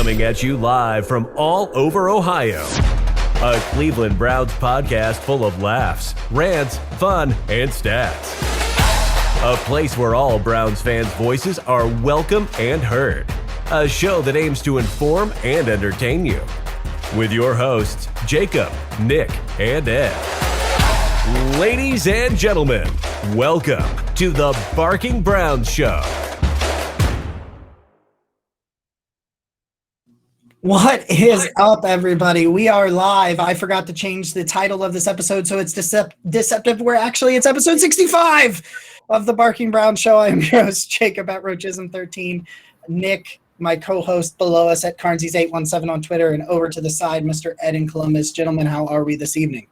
Coming at you live from all over Ohio. A Cleveland Browns podcast full of laughs, rants, fun, and stats. A place where all Browns fans' voices are welcome and heard. A show that aims to inform and entertain you. With your hosts, Jacob, Nick, and Ed. Ladies and gentlemen, welcome to the Barking Browns Show. What is up, everybody? We are live. I forgot to change the title of this episode, so it's deceptive. It's episode 65 of the Barking Browns Show. I'm your host, Jacob at Roachism13. Nick, my co-host below us at Carnsies817 on Twitter, and over to the side, Mr. Ed in Columbus. Gentlemen, how are we this evening?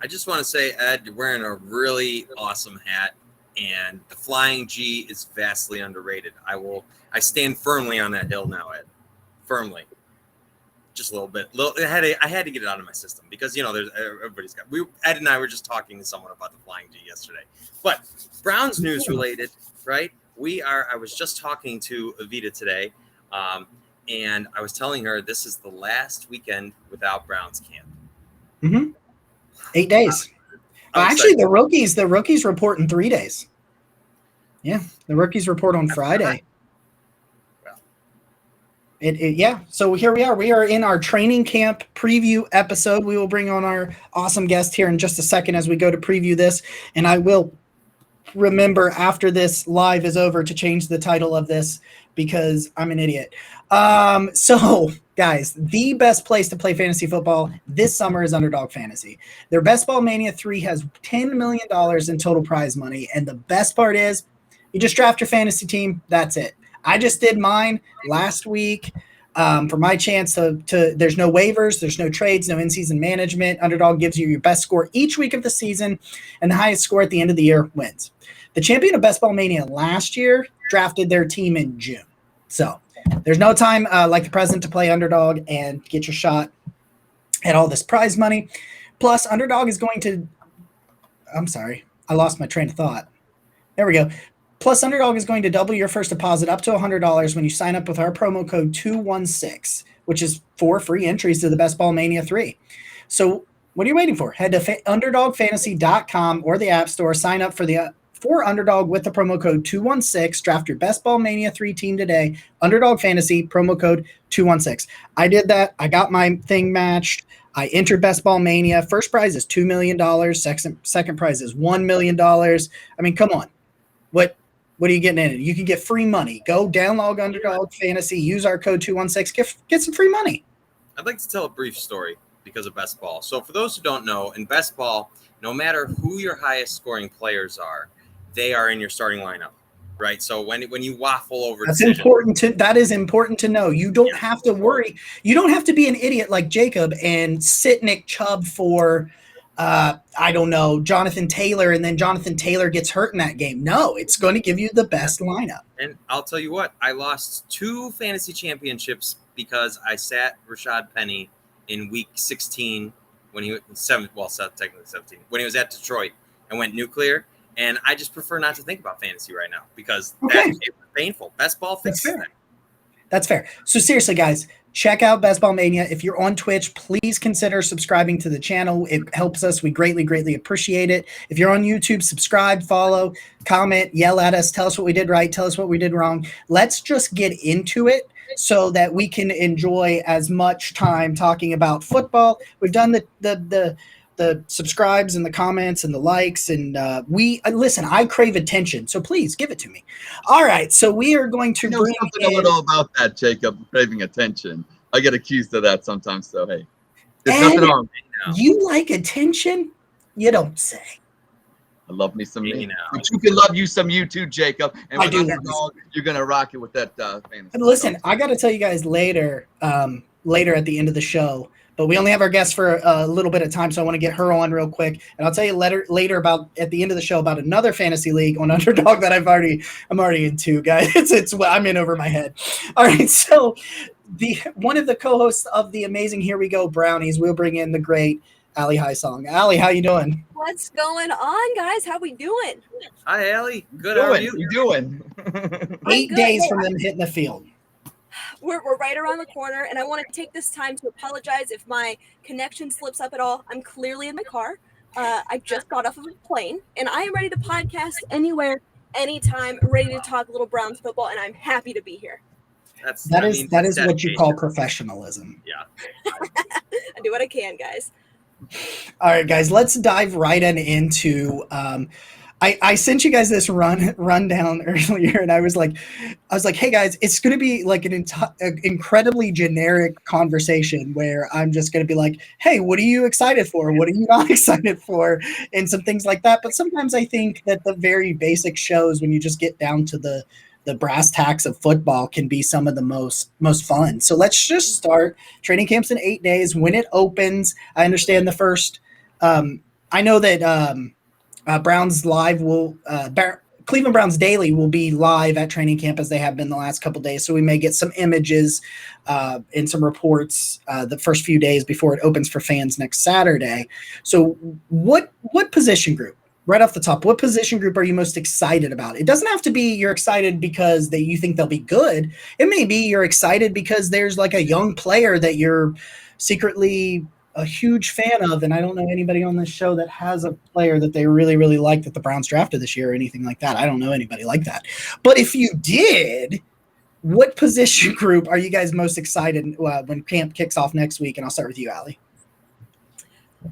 I just want to say, Ed, you're wearing a really awesome hat, and the Flying G is vastly underrated. I stand firmly on that hill now, Ed. Firmly. Just a little bit. I had to get it out of my system because, everybody's got. Ed and I were just talking to someone about the Flying G yesterday. But Browns news related, right? I was just talking to Evita today, and I was telling her this is the last weekend without Browns camp. Mm-hmm. 8 days. Actually, the rookies report in 3 days. Yeah, the rookies report on Friday. So here we are. We are in our training camp preview episode. We will bring on our awesome guest here in just a second as we go to preview this. And I will remember after this live is over to change the title of this because I'm an idiot. So, guys, the best place to play fantasy football this summer is Underdog Fantasy. Their Best Ball Mania 3 has $10 million in total prize money. And the best part is you just draft your fantasy team. That's it. I just did mine last week for my chance to there's no waivers, there's no trades, no in-season management. Underdog gives you your best score each week of the season, and the highest score at the end of the year wins. The champion of Best Ball Mania last year drafted their team in June. So there's no time like the present to play Underdog and get your shot at all this prize money. Plus, Underdog is going to – I'm sorry. I lost my train of thought. There we go. Plus, Underdog is going to double your first deposit up to $100 when you sign up with our promo code 216, which is 4 free entries to the Best Ball Mania 3. So what are you waiting for? Head to underdogfantasy.com or the App Store. Sign up for Underdog with the promo code 216. Draft your Best Ball Mania 3 team today. Underdog Fantasy, promo code 216. I did that. I got my thing matched. I entered Best Ball Mania. First prize is $2 million. Second prize is $1 million. I mean, come on. What are you getting in it? You can get free money. Go download Underdog Fantasy. Use our code 216. Get some free money. I'd like to tell a brief story because of Best Ball. So for those who don't know, in Best Ball, no matter who your highest scoring players are, they are in your starting lineup, right? So when you waffle over that is important to know. You don't have to worry. You don't have to be an idiot like Jacob and sit Nick Chubb for I don't know, Jonathan Taylor, and then Jonathan Taylor gets hurt in that game. No, it's going to give you the best lineup. And I'll tell you what, I lost 2 fantasy championships because I sat Rashad Penny in week 16 when he was technically 17, when he was at Detroit and went nuclear. And I just prefer not to think about fantasy right now because it was painful. Best Ball fixes that. That's fair. So seriously, guys, check out Best Ball Mania. If you're on Twitch, please consider subscribing to the channel. It helps us. We greatly, greatly appreciate it. If you're on YouTube, subscribe, follow, comment, yell at us, tell us what we did right, tell us what we did wrong. Let's just get into it so that we can enjoy as much time talking about football. We've done the subscribes and the comments and the likes, and listen, I crave attention, so please give it to me. All right, so we are going to bring something a little about that, Jacob, craving attention. I get accused of that sometimes, so hey, there's nothing wrong. You like attention? You don't say. I love me some me. But you can love you some you too, Jacob. And with Underdog, you're gonna rock it with that fantasy. Listen, I got to tell you guys later at the end of the show. But we only have our guest for a little bit of time, so I want to get her on real quick. And I'll tell you later about at the end of the show about another fantasy league on Underdog that I'm already into, guys. I'm in over my head. All right, so one of the co-hosts of the amazing Here We Go Brownies will bring in the great Ali Hysong. Ali, how you doing? What's going on, guys? How we doing? Hi, Ali. Good. How are you? You doing? 8 days from them hitting the field. We're right around the corner, and I want to take this time to apologize if my connection slips up at all. I'm clearly in my car. I just got off of a plane, and I am ready to podcast anywhere, anytime, ready to talk little Browns football, and I'm happy to be here. That is what you call professionalism. Yeah. I do what I can, guys. All right, guys, let's dive right into I sent you guys this rundown earlier, and I was like, hey guys, it's going to be like an incredibly generic conversation where I'm just going to be like, hey, what are you excited for? What are you not excited for? And some things like that. But sometimes I think that the very basic shows, when you just get down to the brass tacks of football, can be some of the most fun. So let's just start. Training camp's in 8 days. When it opens, I understand the first. I know that Browns Live will Cleveland Browns Daily will be live at training camp as they have been the last couple of days. So we may get some images and some reports the first few days before it opens for fans next Saturday. So what position group? Right off the top, what position group are you most excited about? It doesn't have to be you're excited because you think they'll be good. It may be you're excited because there's like a young player that you're secretly a huge fan of, and I don't know anybody on this show that has a player that they really, really like that the Browns drafted this year or anything like that. I don't know anybody like that. But if you did, what position group are you guys most excited when camp kicks off next week? And I'll start with you, Ali.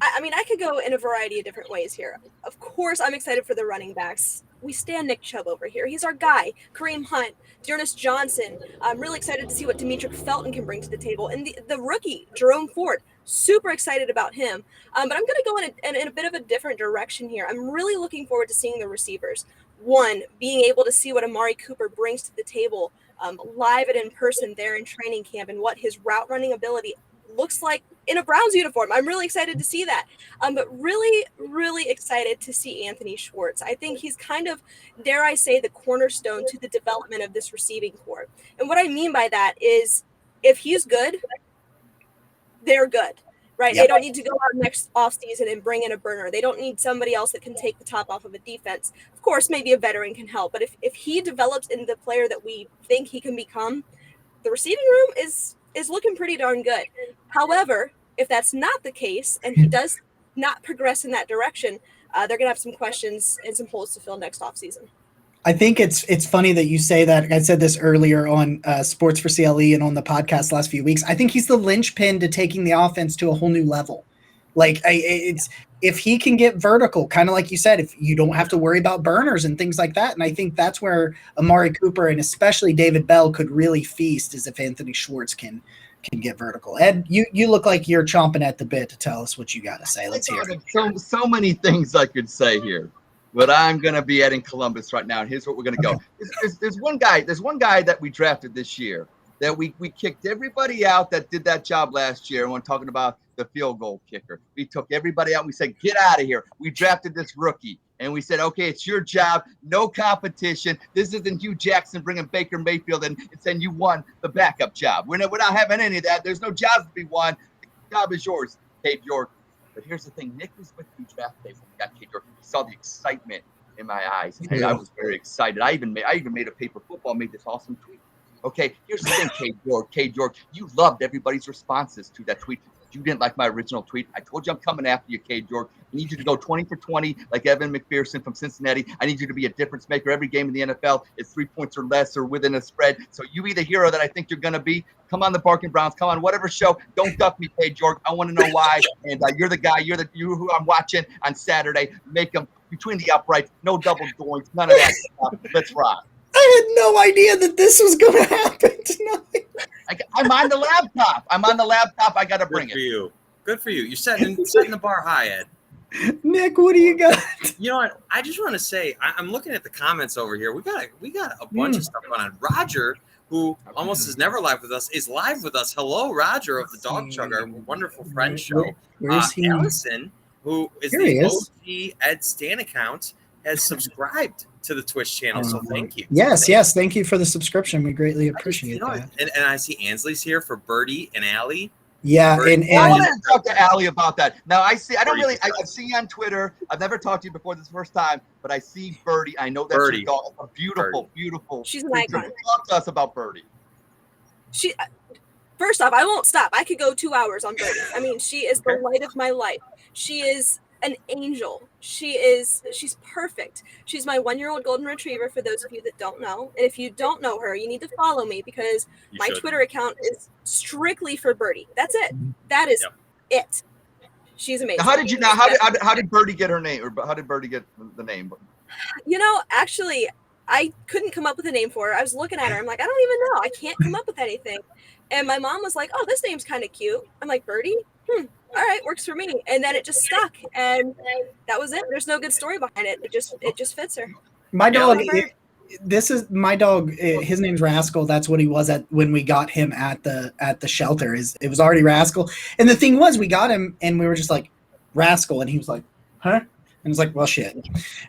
I mean, I could go in a variety of different ways here. Of course, I'm excited for the running backs. We stand Nick Chubb over here. He's our guy. Kareem Hunt, Dearness Johnson. I'm really excited to see what Demetric Felton can bring to the table. And the rookie, Jerome Ford, super excited about him. But I'm going to go in a bit of a different direction here. I'm really looking forward to seeing the receivers. One, being able to see what Amari Cooper brings to the table live and in person there in training camp, and what his route running ability looks like in a Browns uniform. I'm really excited to see that. But really, really excited to see Anthony Schwartz. I think he's kind of, dare I say, the cornerstone to the development of this receiving corps. And what I mean by that is, if he's good, they're good, right? Yep. They don't need to go out next offseason and bring in a burner. They don't need somebody else that can take the top off of a defense. Of course, maybe a veteran can help. But if he develops into the player that we think he can become, the receiving room is looking pretty darn good. However, if that's not the case and he does not progress in that direction, they're going to have some questions and some holes to fill next offseason. I think it's funny that you say that. I said this earlier on Sports for CLE and on the podcast last few weeks. I think he's the linchpin to taking the offense to a whole new level. Like if he can get vertical, kind of like you said, if you don't have to worry about burners and things like that. And I think that's where Amari Cooper and especially David Bell could really feast, is if Anthony Schwartz can get vertical. Ed, you look like you're chomping at the bit to tell us what you got to say. Let's hear it. So many things I could say here, but I'm going to be in Columbus right now. And here's what we're going to go. There's one guy that we drafted this year that we kicked everybody out that did that job last year. And we're talking about the field goal kicker. We took everybody out and we said, get out of here. We drafted this rookie and we said, okay, it's your job. No competition. This isn't Hugh Jackson bringing Baker Mayfield and saying you won the backup job. We're not having any of that. There's no jobs to be won. The job is yours, Cade York. But here's the thing. Nick was with me draft day when we got Cade York. He saw the excitement in my eyes. And I was very excited. I even made a paper football, made this awesome tweet. Okay, here's the thing, Cade York, you loved everybody's responses to that tweet. You didn't like my original tweet. I told you I'm coming after you, Cade York. I need you to go 20 for 20 like Evan McPherson from Cincinnati. I need you to be a difference maker. Every game in the NFL is 3 points or less or within a spread. So you be the hero that I think you're going to be. Come on the Barking Browns. Come on whatever show. Don't duck me, Cade York. I want to know why. And you're the guy. You're who I'm watching on Saturday. Make them between the uprights. No double doinks. None of that stuff. Let's rock. I had no idea that this was going to happen tonight. I'm on the laptop. I got to bring it. Good for you. You're setting the bar high, Ed. Nick, what do you got? You know what? I just want to say, I'm looking at the comments over here. We got a bunch of stuff going on. Roger, who almost is never live with us, is live with us. Hello, Roger of the Dog Chug, our wonderful friend show. Where's he? Allison, who is the OG Ed Stan account, has subscribed to the Twitch channel, so thank you. Yes, thank you for the subscription. We greatly appreciate that. And I see Ansley's here for Birdie and Allie. Yeah, and I want to talk to Allie about that. Now I see you on Twitter. I've never talked to you before, this is the first time, but I see Birdie. I know that's Birdie. Your dog. A beautiful. She's an icon. Talk to us about Birdie. She first off, I won't stop. I could go 2 hours on Birdie. I mean, she is the light of my life. She is an angel. She's perfect. She's my 1-year-old golden retriever, for those of you that don't know. And if you don't know her, you need to follow me, because my Twitter account is strictly for Birdie. That's it. That is it. She's amazing. How did Birdie get her name, or how did Birdie get the name? Actually, I couldn't come up with a name for her. I was looking at her. I'm like, I don't even know. I can't come up with anything. And my mom was like, oh, this name's kind of cute. I'm like, Birdie? All right, works for me. And then it just stuck. And that was it. There's no good story behind it. It just fits her. My dog, my dog, his name's Rascal. That's what he was when we got him at the shelter. It was already Rascal. And the thing was, we got him and we were just like, Rascal. And he was like, huh? And it's like, well, shit.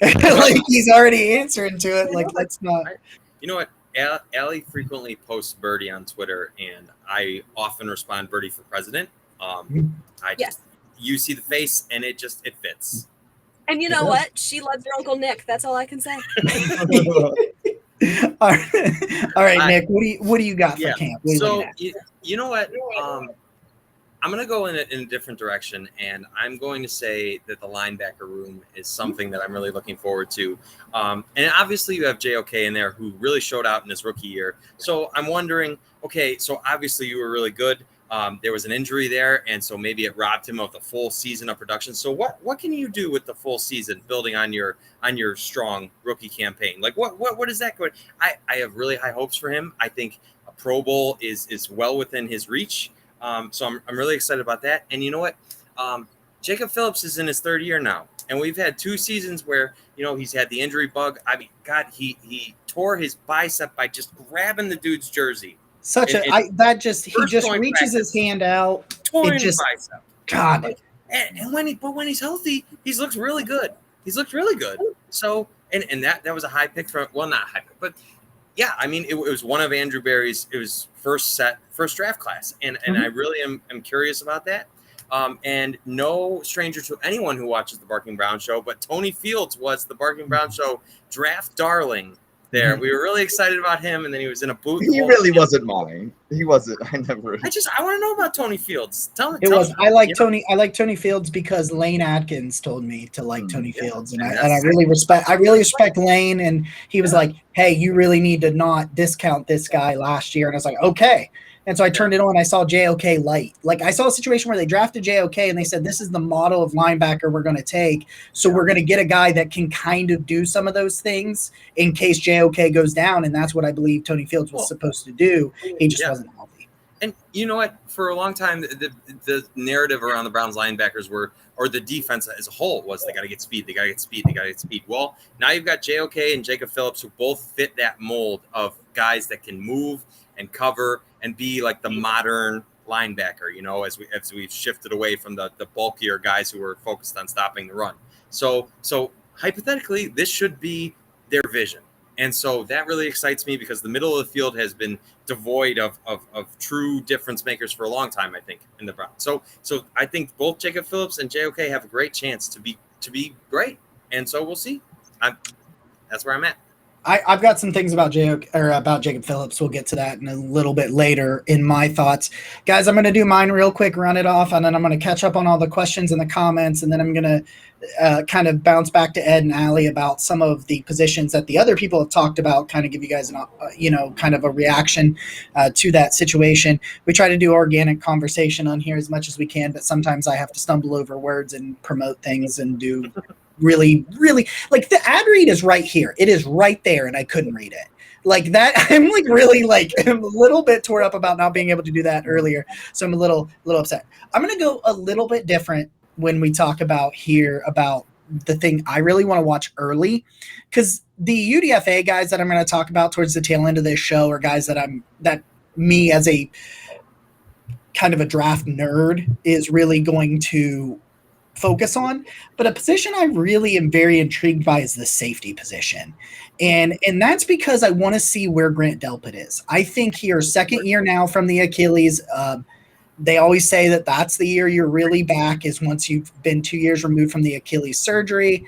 Like, he's already answering to it. Like, let's not. You know what? Ali frequently posts Birdie on Twitter, and I often respond Birdie for president. You see the face, and it fits. And you know what? She loves her Uncle Nick. That's all I can say. All right, Nick. What do you got for camp? You know what? I'm going to go in a different direction, and I'm going to say that the linebacker room is something that I'm really looking forward to. And obviously you have JOK in there, who really showed out in his rookie year. So I'm wondering, okay, so obviously you were really good. There was an injury there, and so maybe it robbed him of the full season of production. So what can you do with the full season, building on your strong rookie campaign? Like what is that going? I have really high hopes for him. I think a Pro Bowl is well within his reach. So I'm really excited about that. And you know what? Jacob Phillips is in his 3rd year now, and we've had 2 seasons where, he's had the injury bug. I mean, God, he tore his bicep by just grabbing the dude's jersey. He just reaches his hand out. Torn his bicep. God. And when he's healthy, he's looked really good. So, and that was a high pick not high pick, but yeah, I mean, it was one of Andrew Berry's, it was first draft class. And I really am curious about that. And no stranger to anyone who watches the Barking Brown Show, but Tony Fields was the Barking Brown Show draft darling there. We were really excited about him, and then he was in a boot. He really wasn't mine. He wasn't. I want to know about Tony Fields. I like Tony Fields because Lane Atkins told me to like Tony Fields, and I really respect Lane. And he was like, hey, you really need to not discount this guy last year. And I was like, okay. And so I turned it on. I saw JOK light. Like, I saw a situation where they drafted JOK and they said, this is the model of linebacker we're going to take. So we're going to get a guy that can kind of do some of those things in case JOK goes down. And that's what I believe Tony Fields was supposed to do. He just wasn't healthy. And you know what? For a long time, the narrative around the Browns linebackers or the defense as a whole was they got to get speed. Well, now you've got JOK and Jacob Phillips, who both fit that mold of guys that can move and cover and be like the modern linebacker, as we've shifted away from the bulkier guys who were focused on stopping the run. So hypothetically, this should be their vision. And so that really excites me, because the middle of the field has been devoid of true difference makers for a long time, I think, in the Browns. So I think both Jacob Phillips and JOK have a great chance to be great. And so we'll see. That's where I'm at. I've got some things about Jacob Phillips. We'll get to that in a little bit later in my thoughts. Guys, I'm going to do mine real quick, run it off, and then I'm going to catch up on all the questions and the comments, and then I'm going to kind of bounce back to Ed and Ali about some of the positions that the other people have talked about, kind of give you guys kind of a reaction to that situation. We try to do organic conversation on here as much as we can, but sometimes I have to stumble over words and promote things and do really, really, like, the ad read is right here. It is right there, and I couldn't read it. Like that, I'm like really like I'm a little bit tore up about not being able to do that earlier. So I'm a little upset. I'm going to go a little bit different when we talk about the thing I really want to watch early, because the UDFA guys that I'm going to talk about towards the tail end of this show are guys that me as a kind of a draft nerd is really going to focus on. But a position I really am very intrigued by is the safety position. And that's because I want to see where Grant Delpit is. I think here, 2nd year now from the Achilles, they always say that that's the year you're really back, is once you've been 2 years removed from the Achilles surgery.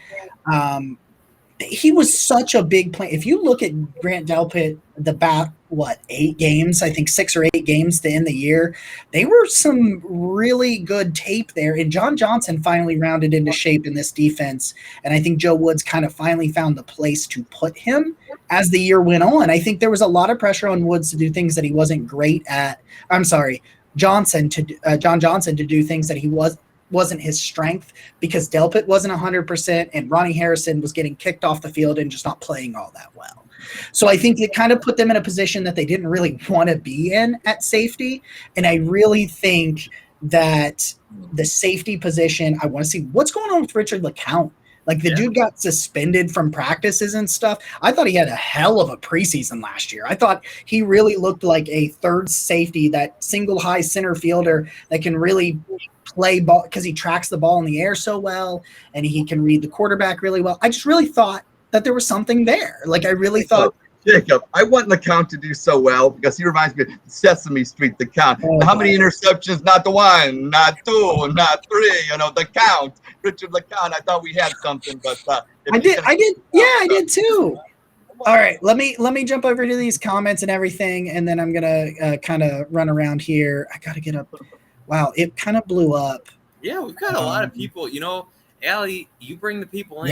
he was such a big player. If you look at Grant Delpit, the back, 8 games, I think 6 or 8 games to end the year, they were some really good tape there. And John Johnson finally rounded into shape in this defense. And I think Joe Woods kind of finally found the place to put him as the year went on. I think there was a lot of pressure on Woods to do things that he wasn't great at. I'm sorry, John Johnson to do things that he wasn't his strength, because Delpit wasn't 100% and Ronnie Harrison was getting kicked off the field and just not playing all that well. So I think it kind of put them in a position that they didn't really want to be in at safety. And I really think that the safety position, I want to see what's going on with Richard LeCount. Like the dude got suspended from practices and stuff. I thought he had a hell of a preseason last year. I thought he really looked like a third safety, that single high center fielder that can really play ball because he tracks the ball in the air so well and he can read the quarterback really well. I just really thought that there was something there. Like I really thought. Jacob, I want LeCount to do so well because he reminds me of Sesame Street, the count. How many interceptions? Not 1, not 2, not 3. The count. Richard LeCount. I thought we had something, but I did too. All right, let me jump over to these comments and everything, and then I'm gonna kind of run around here. I gotta get up. Wow, it kind of blew up. Yeah, we've got a lot of people. Ali, you bring the people in.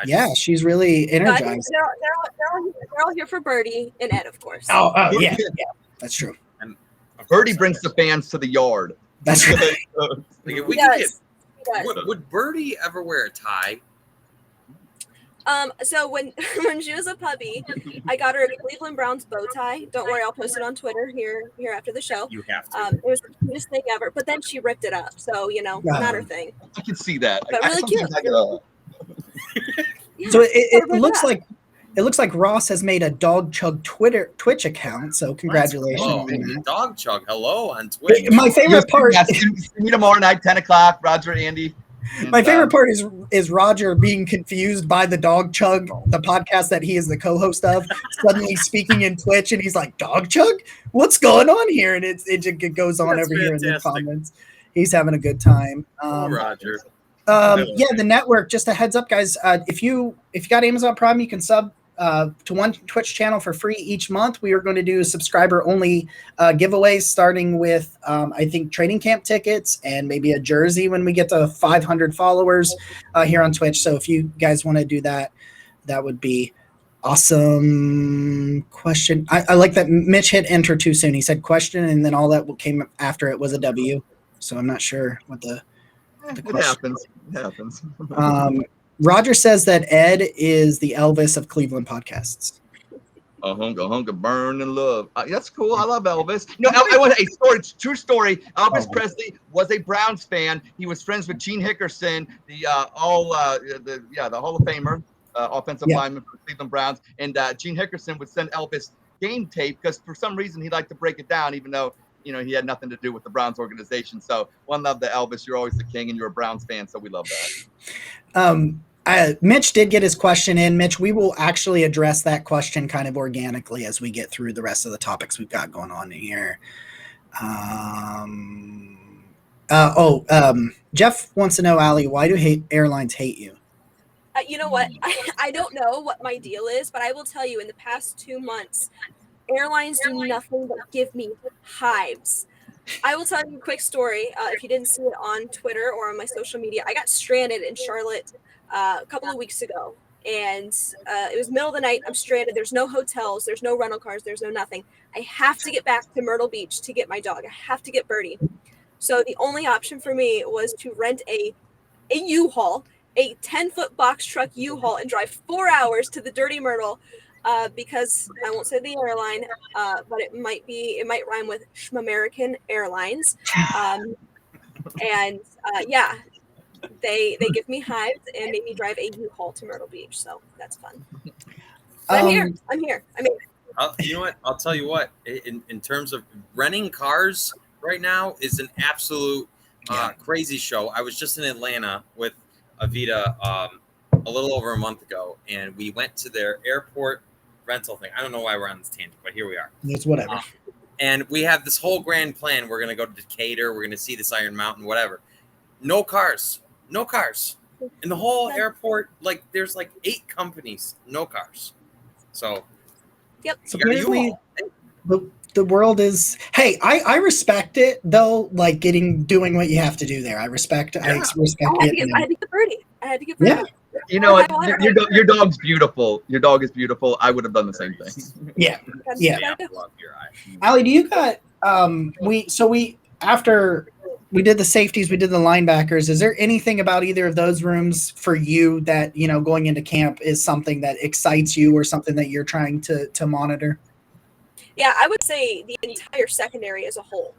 Yeah, she's really energized. They're all here for Birdie and Ed, of course. Oh, yeah, that's true. Birdie brings the fans to the yard. That's right. Would Birdie ever wear a tie? So when she was a puppy, I got her a Cleveland Browns bow tie. Don't worry, I'll post it on Twitter here after the show. You have to. It was the cutest thing ever. But then she ripped it up, so not her thing. I can see that. But really cute. So it looks like Ross has made a Dog Chug Twitch account. So congratulations. Oh, Dog Chug, hello on Twitch. My favorite part. See you tomorrow night, 10:00. Roger, Andy. My favorite part is Roger being confused by the Dog Chug, the podcast that he is the co-host of, suddenly speaking in Twitch, and he's like, "Dog Chug, what's going on here?" And it goes on over here in the comments. He's having a good time. Roger. The network. Just a heads up, guys. If you got Amazon Prime, you can sub to one Twitch channel for free each month. We are going to do subscriber only giveaways, starting with I think training camp tickets and maybe a jersey when we get to 500 followers here on Twitch. So if you guys want to do that, that would be awesome. Question. I like that Mitch hit enter too soon. He said question, and then all that came after it was a W. So I'm not sure what the question. It happens. Roger says that Ed is the Elvis of Cleveland podcasts. A hunger, burn and love. That's cool. I love Elvis. I want a story. True story. Elvis Presley was a Browns fan. He was friends with Gene Hickerson, the Hall of Famer, offensive lineman for the Cleveland Browns. And Gene Hickerson would send Elvis game tape because for some reason he liked to break it down, even though he had nothing to do with the Browns organization. So one love to Elvis. You're always the king, and you're a Browns fan, so we love that. Mitch did get his question in. Mitch, we will actually address that question kind of organically as we get through the rest of the topics we've got going on here. Jeff wants to know, Ali, why do airlines hate you? You know what? I don't know what my deal is, but I will tell you, in the past 2 months, airlines do nothing but give me hives. I will tell you a quick story. If you didn't see it on Twitter or on my social media, I got stranded in Charlotte a couple of weeks ago. And it was middle of the night. I'm stranded. There's no hotels. There's no rental cars. There's no nothing. I have to get back to Myrtle Beach to get my dog. I have to get Birdie. So the only option for me was to rent a U-Haul, a 10-foot box truck U-Haul, and drive 4 hours to the Dirty Myrtle. Because I won't say the airline, but it might rhyme with Schmamerican Airlines. They give me hives and make me drive a U-Haul to Myrtle Beach. So that's fun. I'm here. I mean, you know what? I'll tell you what, in terms of renting cars right now is an absolute crazy show. I was just in Atlanta with Avita a little over a month ago, and we went to their airport rental thing. I don't know why we're on this tangent, but here we are. It's whatever. And we have this whole grand plan. We're going to go to Decatur. We're going to see this Iron Mountain, whatever. No cars. In the whole airport, like there's like 8 companies, no cars. So Yep. you got Apparently, the world is. Hey, I respect it though. Like doing what you have to do there. I respect. I Yeah. respect I had to it. get Birdie. I had to get Birdie. Yeah. You know what? High water. Your dog's beautiful. Your dog is beautiful. I would have done the same thing. Yeah. Yeah. I love your eye. Ali, do you got we after we did the safeties, we did the linebackers. Is there anything about either of those rooms for you that, you know, going into camp is something that excites you or something that you're trying to monitor? Yeah, I would say the entire secondary as a whole.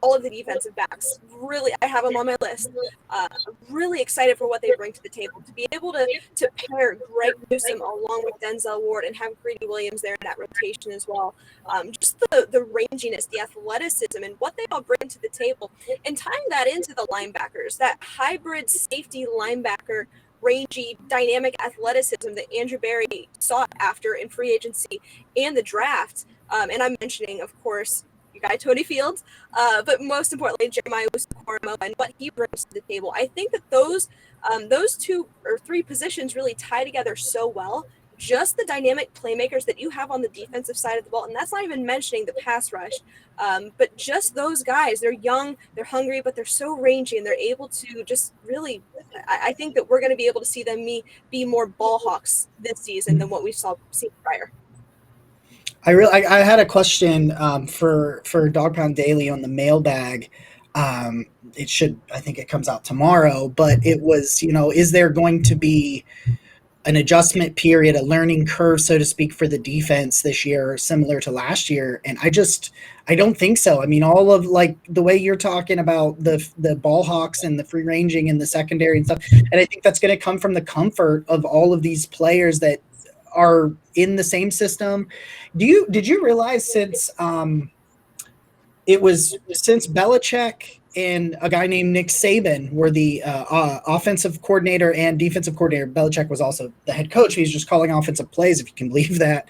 All of the defensive backs, really, I have them on my list. Really excited for what they bring to the table. To be able to pair Greg Newsome along with Denzel Ward and have Greedy Williams there in that rotation as well. Just the ranginess, the athleticism, and what they all bring to the table. And tying that into the linebackers, that hybrid safety linebacker, rangy, dynamic athleticism that Andrew Berry sought after in free agency and the draft. And I'm mentioning, of course, your guy Tony Fields, but most importantly, Jeremiah Owusu-Koramoah and what he brings to the table. I think that those 2 or 3 positions really tie together so well. Just the dynamic playmakers that you have on the defensive side of the ball, and that's not even mentioning the pass rush, but just those guys. They're young, they're hungry, but they're so rangy, and they're able to just really. I think that we're going to be able to see them be more ball hawks this season than what we seen prior. I had a question for Dog Pound Daily on the mailbag. I think it comes out tomorrow, but it was, you know, is there going to be an adjustment period, a learning curve, so to speak, for the defense this year, similar to last year? And I don't think so. I mean, all of like the way you're talking about the ball hawks and the free ranging and the secondary and stuff, and I think that's going to come from the comfort of all of these players that are in the same system. Did you realize since Belichick and a guy named Nick Saban were the offensive coordinator and defensive coordinator. Belichick was also the head coach. He was just calling offensive plays, if you can believe that.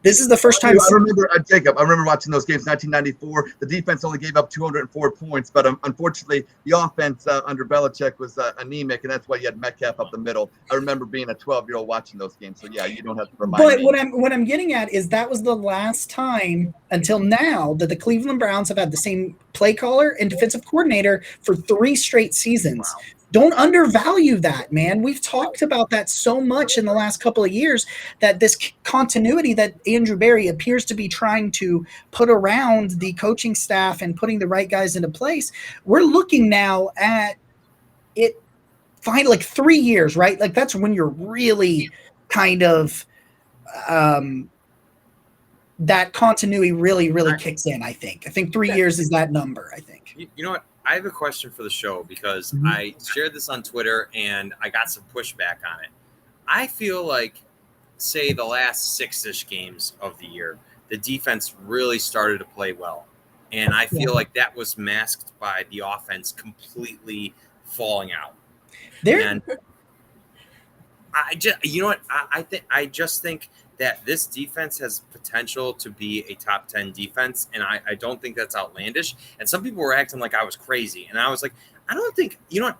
This is the first time. I remember, Jacob, I remember watching those games, 1994. The defense only gave up 204 points, but unfortunately, the offense under Belichick was anemic, and that's why you had Metcalf up the middle. I remember being a 12-year-old watching those games. So, yeah, you don't have to remind me. But what I'm getting at is that was the last time until now that the Cleveland Browns have had the same play caller and defensive coordinator for 3 straight seasons. Wow. Don't undervalue that, man. We've talked about that so much in the last couple of years, that this continuity that Andrew Berry appears to be trying to put around the coaching staff and putting the right guys into place. We're looking now at it fine, like 3 years, right? Like that's when you're really kind of that continuity really kicks in. I think 3 years is that number. I think. You know what? I have a question for the show because I shared this on Twitter and I got some pushback on it. I feel like, say, the last 6-ish games of the year, the defense really started to play well. And I feel like that was masked by the offense completely falling out. And I just, you know what? I just think that this defense has potential to be a top 10 defense. And I don't think that's outlandish. And some people were acting like I was crazy. And I was like, I don't think, you know what?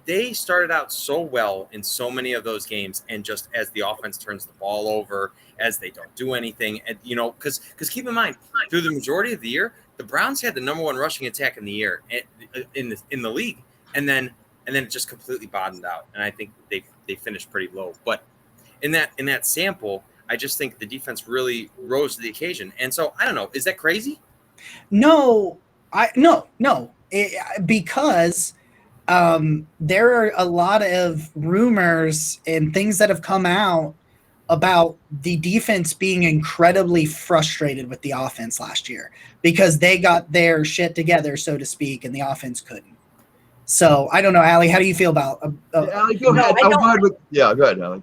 They started out so well in so many of those games. And just as the offense turns the ball over, as they don't do anything, and, you know, because keep in mind, through the majority of the year, the Browns had the number 1 rushing attack in the year in the league. And then it just completely bottomed out. And I think they finished pretty low. But in that sample, I just think the defense really rose to the occasion. And so I don't know, is that crazy? No, because there are a lot of rumors and things that have come out about the defense being incredibly frustrated with the offense last year because they got their shit together, so to speak, and the offense couldn't. So I don't know, Ali, how do you feel about? Ali, go ahead. Go ahead, Ali.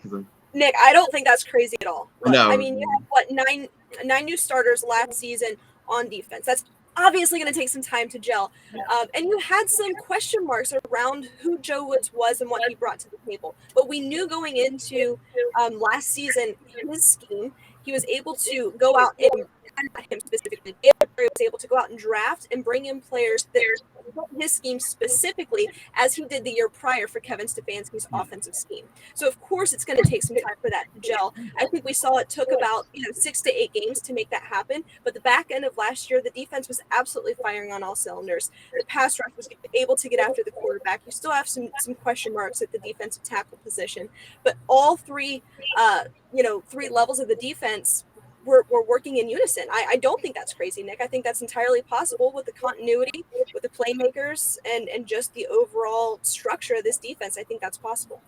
Nick, I don't think that's crazy at all. No. I mean, you have nine new starters last season on defense. That's obviously going to take some time to gel. And you had some question marks around who Joe Woods was and what he brought to the table. But we knew going into last season, his scheme, he was able to go out and not him specifically, David Berry was able to go out and draft and bring in players that fit his scheme specifically, as he did the year prior for Kevin Stefanski's offensive scheme. So of course it's going to take some time for that to gel. I think we saw it took about 6 to 8 games to make that happen, but the back end of last year, the defense was absolutely firing on all cylinders. The pass rush was able to get after the quarterback. You still have some question marks at the defensive tackle position, but all three levels of the defense were working in unison. I don't think that's crazy, Nick. I think that's entirely possible with the continuity, with the playmakers, and just the overall structure of this defense. I think that's possible.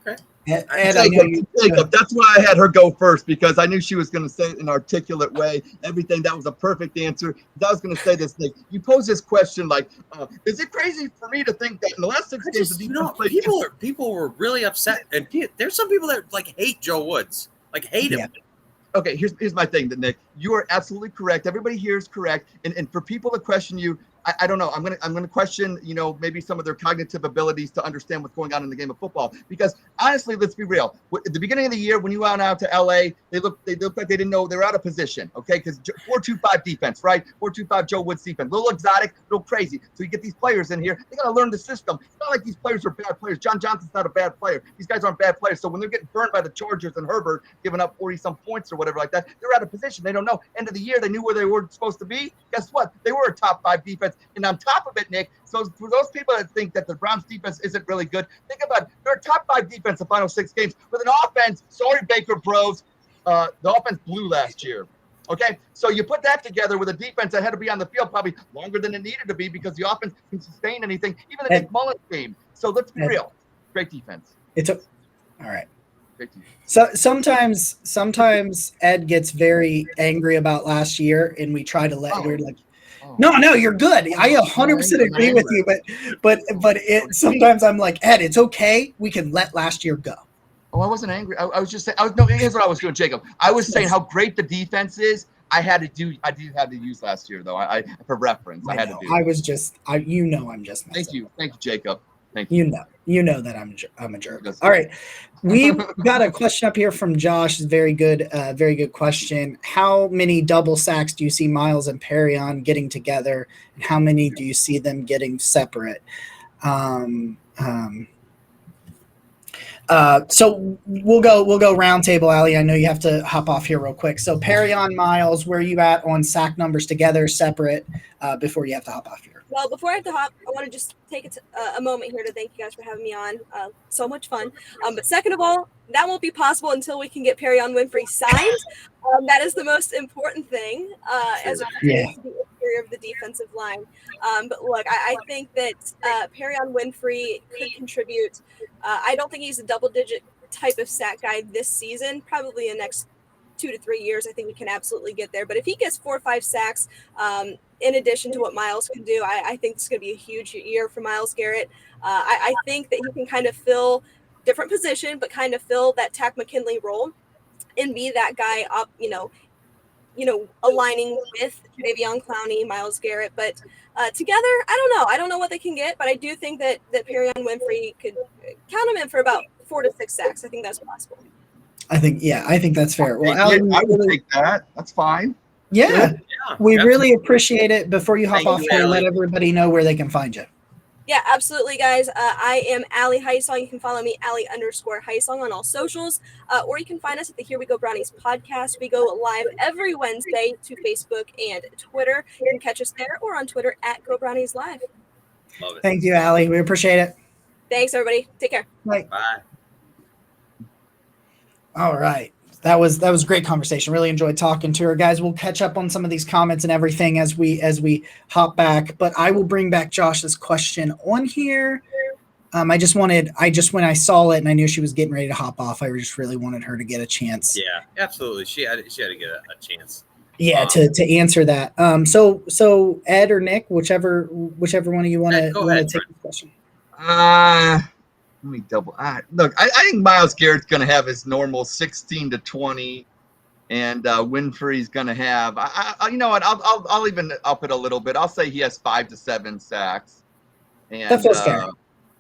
Okay. And I know Jacob, that's why I had her go first, because I knew she was going to say it in an articulate way. Everything, that was a perfect answer. I was going to say this, Nick. You pose this question like, is it crazy for me to think that in the last 6 games the defense played? People were really upset, and there's some people that hate Joe Woods, hate him. Okay, here's my thing, Nick. You are absolutely correct. Everybody here is correct. And for people to question you, I don't know. I'm gonna question, maybe some of their cognitive abilities to understand what's going on in the game of football. Because honestly, let's be real. At the beginning of the year, when you went out to LA, they looked like they didn't know they were out of position. Okay, because 4-2-5 defense, right? 4-2-5 Joe Woods defense, a little exotic, a little crazy. So you get these players in here. They gotta learn the system. It's not like these players are bad players. John Johnson's not a bad player. These guys aren't bad players. So when they're getting burned by the Chargers and Herbert giving up 40-some points or whatever like that, they're out of position. They don't know. End of the year, they knew where they were supposed to be. Guess what? They were a top 5 defense. And on top of it, Nick, so for those people that think that the Browns defense isn't really good, think about it. They're a top 5 defense the final 6 games with an offense. Sorry, Baker Bros. The offense blew last year. Okay, so you put that together with a defense that had to be on the field probably longer than it needed to be because the offense can sustain anything, even the Nick Mullins game. So let's be real. Great defense. All right. So sometimes Ed gets very angry about last year, and we try to we're like, no, you're good. I 100% agree with you, but sometimes I'm like, Ed, it's okay. We can let last year go. Oh, I wasn't angry. I was just saying. Here's what I was doing, Jacob. I was saying how great the defense is. I did have to use last year though. I for reference, I had to do. I was just, I'm just. Thank you, Jacob. Thank you. You know that I'm a jerk. All right, we've got a question up here from Josh. Very good question. How many double sacks do you see Miles and Perrion getting together, and how many do you see them getting separate? So we'll go round table, Ali. I know you have to hop off here real quick. So Perrion, Miles, where are you at on sack numbers together, separate, before you have to hop off here? Well, before I have to hop, I want to just take a moment here to thank you guys for having me on. So much fun. But second of all, that won't be possible until we can get Perrion Winfrey signed. That is the most important thing as a to the interior of the defensive line. But look, I think that Perrion Winfrey could contribute. I don't think he's a double-digit type of sack guy this season. Probably in the next 2 to 3 years, I think we can absolutely get there. But if he gets 4 or 5 sacks, in addition to what Miles can do, I think it's going to be a huge year for Myles Garrett. I think that he can kind of fill different position, but kind of fill that Takk McKinley role and be that guy up, aligning with Jadeveon Clowney, Myles Garrett. But together, I don't know what they can get, but I do think that Perrion Winfrey could count him in for about 4 to 6 sacks. I think that's possible. I think that's fair. Well, I would take that. That's fine. Yeah, we really appreciate it. Before you hop off here, let everybody know where they can find you. Yeah, absolutely, guys. I am Ali Hysong. You can follow me, Ali_Hysong on all socials, or you can find us at the Here We Go Brownies podcast. We go live every Wednesday to Facebook and Twitter. You can catch us there or on Twitter at Go Brownies Live. Love it. Thank you, Ali. We appreciate it. Thanks, everybody. Take care. Bye. Bye. All right. That was a great conversation. Really enjoyed talking to her, guys. We'll catch up on some of these comments and everything as we hop back. But I will bring back Josh's question on here. When I saw it and I knew she was getting ready to hop off, I just really wanted her to get a chance. Yeah, absolutely. She had to get a chance. Yeah, to answer that. So Ed or Nick, whichever one of you want to take the question. Let me double. Look, I think Myles Garrett's going to have his normal 16 to 20, and Winfrey's going to have. You know what? I'll even up it a little bit. I'll say he has 5 to 7 sacks. And, that feels fair.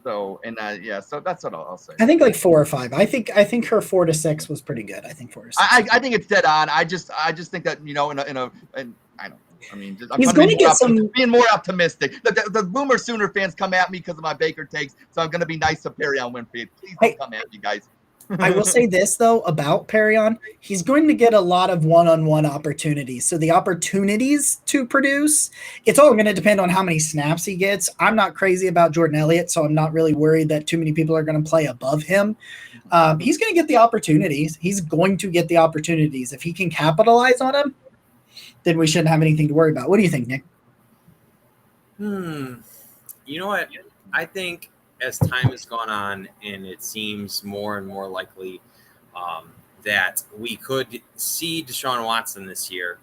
So and yeah, so that's what I'll say. I think like 4 or 5. I think her 4 to 6 was pretty good. I think 4 to 6. I think it's dead on. I just think that I don't know. I mean, I'm He's trying to going to get some. being more optimistic. The Boomer Sooner fans come at me because of my Baker takes, so I'm going to be nice to Perrion Winfrey. Please don't come at me, guys. I will say this though about Perrion, he's going to get a lot of one-on-one opportunities. So the opportunities to produce, it's all going to depend on how many snaps he gets. I'm not crazy about Jordan Elliott, so I'm not really worried that too many people are going to play above him. He's going to get the opportunities. He's going to get the opportunities. If he can capitalize on them, then we shouldn't have anything to worry about. What do you think, Nick? You know what? I think as time has gone on and it seems more and more likely that we could see Deshaun Watson this year,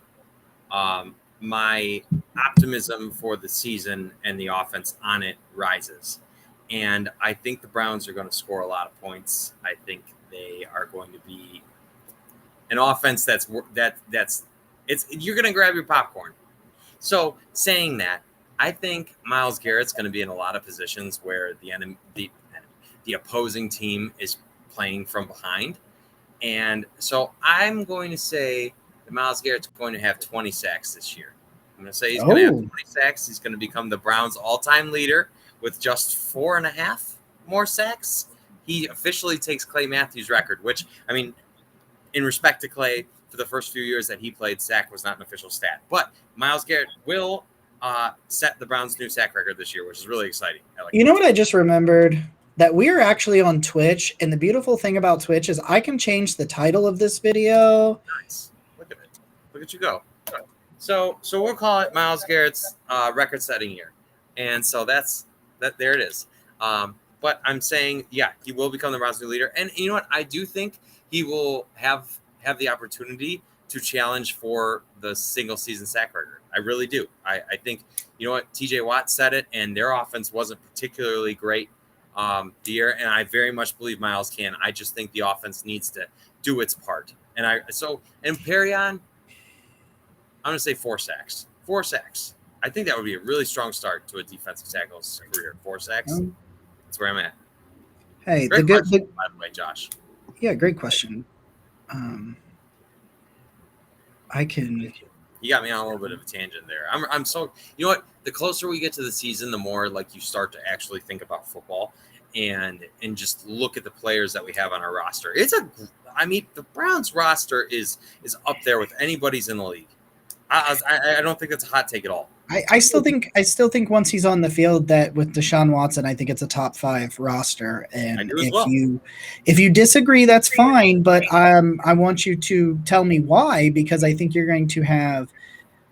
my optimism for the season and the offense on it rises. And I think the Browns are going to score a lot of points. I think they are going to be an offense that's you're going to grab your popcorn. So saying that, I think Myles Garrett's going to be in a lot of positions where the opposing team is playing from behind. And so I'm going to say that Myles Garrett's going to have 20 sacks this year. I'm going to say he's going to have 20 sacks. He's going to become the Browns' all-time leader with just 4.5 more sacks. He officially takes Clay Matthews' record, which, I mean, in respect to Clay, for the first few years that he played, sack was not an official stat. But Myles Garrett will set the Browns' new sack record this year, which is really exciting. You know what I just remembered? That we are actually on Twitch, and the beautiful thing about Twitch is I can change the title of this video. Nice. Look at it. Look at you go. So we'll call it Myles Garrett's record-setting year. And so that's that. There it is. But I'm saying, yeah, he will become the Browns' new leader. And you know what? I do think he will have the opportunity to challenge for the single-season sack record. I really do. I think, you know what? TJ Watt said it, and their offense wasn't particularly great the year, and I very much believe Myles can. I just think the offense needs to do its part. And Perrion, I'm going to say 4 sacks. 4 sacks. I think that would be a really strong start to a defensive tackle's career. 4 sacks. That's where I'm at. Hey, great question, by the way, Josh. Yeah, great question. You got me on a little bit of a tangent there. I'm so, you know what? The closer we get to the season, the more like you start to actually think about football and just look at the players that we have on our roster. The Browns roster is up there with anybody's in the league. I don't think that's a hot take at all. I still think once he's on the field that with Deshaun Watson, I think it's a top 5 roster. And if you disagree, that's fine. But I want you to tell me why, because I think you're going to have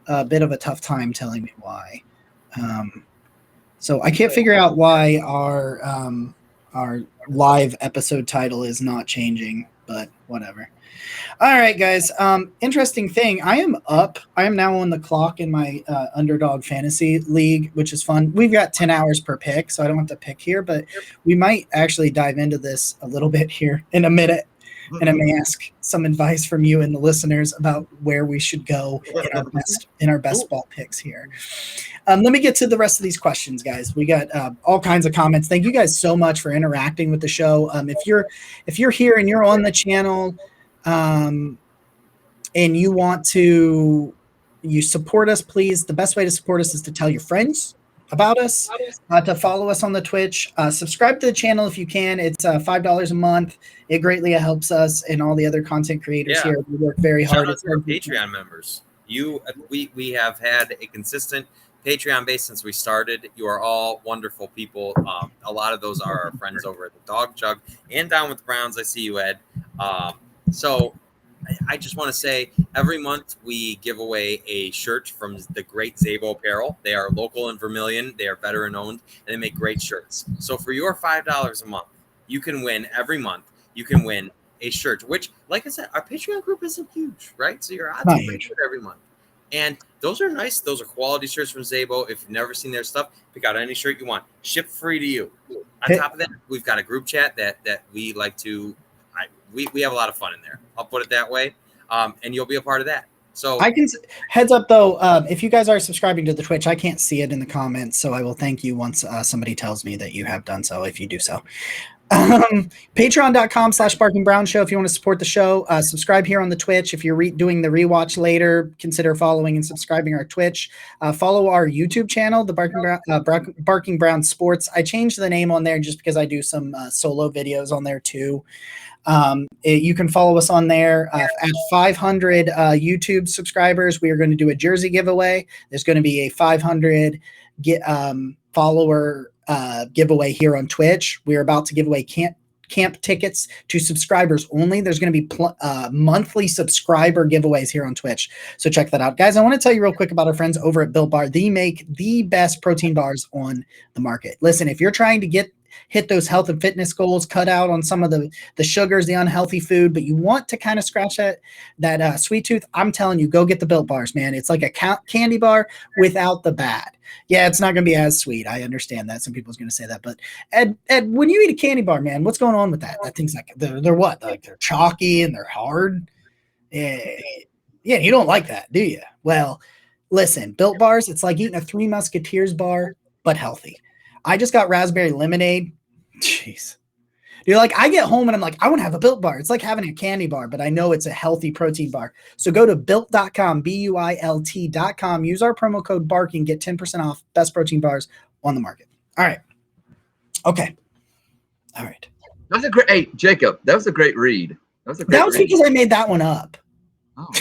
a bit of a tough time telling me why. So I can't figure out why our live episode title is not changing, but whatever. All right, guys. Interesting thing. I am now on the clock in my Underdog Fantasy League, which is fun. We've got 10 hours per pick, so I don't have to pick here, but we might actually dive into this a little bit here in a minute. And I may ask some advice from you and the listeners about where we should go in our best ball picks here. Let me get to the rest of these questions, guys. We got all kinds of comments. Thank you guys so much for interacting with the show. If you're here and you're on the channel, and you support us, please. The best way to support us is to tell your friends about us, to follow us on the Twitch, subscribe to the channel if you can. It's $5 a month. It greatly helps us and all the other content creators here. We work very hard. Shout out to our Patreon members. We have had a consistent Patreon base since we started. You are all wonderful people. A lot of those are our friends over at the Dog Jug and Down with the Browns. I see you, Ed. So I just want to say every month we give away a shirt from the great Zabo Apparel. They are local in Vermilion. They are veteran owned and they make great shirts. So for your $5 a month, you can win every month. You can win a shirt, which, like I said, our Patreon group isn't huge, right? So your odds are pretty good every month. And those are nice. Those are quality shirts from Zabo. If you've never seen their stuff, pick out any shirt you want. Ship free to you. On top of that, we've got a group chat that we like to we have a lot of fun in there. I'll put it that way. And you'll be a part of that. So I can heads up though. If you guys are subscribing to the Twitch, I can't see it in the comments, so I will thank you once somebody tells me that you have done so. If you do so, Patreon.com/Barking Brown Show. If you want to support the show, subscribe here on the Twitch. If you're doing the rewatch later, consider following and subscribing our Twitch. Follow our YouTube channel, the Barking Brown Sports. I changed the name on there just because I do some solo videos on there too. You can follow us on there at 500 YouTube subscribers. We are going to do a jersey giveaway. There's going to be a 500 follower giveaway here on Twitch. We're about to give away camp tickets to subscribers only. There's going to be monthly subscriber giveaways here on Twitch. So check that out. Guys, I want to tell you real quick about our friends over at Built Bar. They make the best protein bars on the market. Listen, if you're trying to hit those health and fitness goals, cut out on some of the sugars, the unhealthy food, but you want to kind of scratch that sweet tooth, I'm telling you, go get the Built Bars, man. It's like a candy bar without the bad. Yeah, it's not going to be as sweet. I understand that. Some people's going to say that. But Ed, when you eat a candy bar, man, what's going on with that? That thing's like, they're what? Like they're chalky and they're hard? Yeah, you don't like that, do you? Well, listen, Built Bars, it's like eating a Three Musketeers bar, but healthy. I just got raspberry lemonade. Jeez. You're like, I get home and I'm like, I want to have a Built Bar. It's like having a candy bar, but I know it's a healthy protein bar. So go to built.com, BUILT.com. Use our promo code BARKING, get 10% off best protein bars on the market. All right. Okay. All right. That was a great, hey, Jacob, that was a great read. That was because I made that one up. Oh,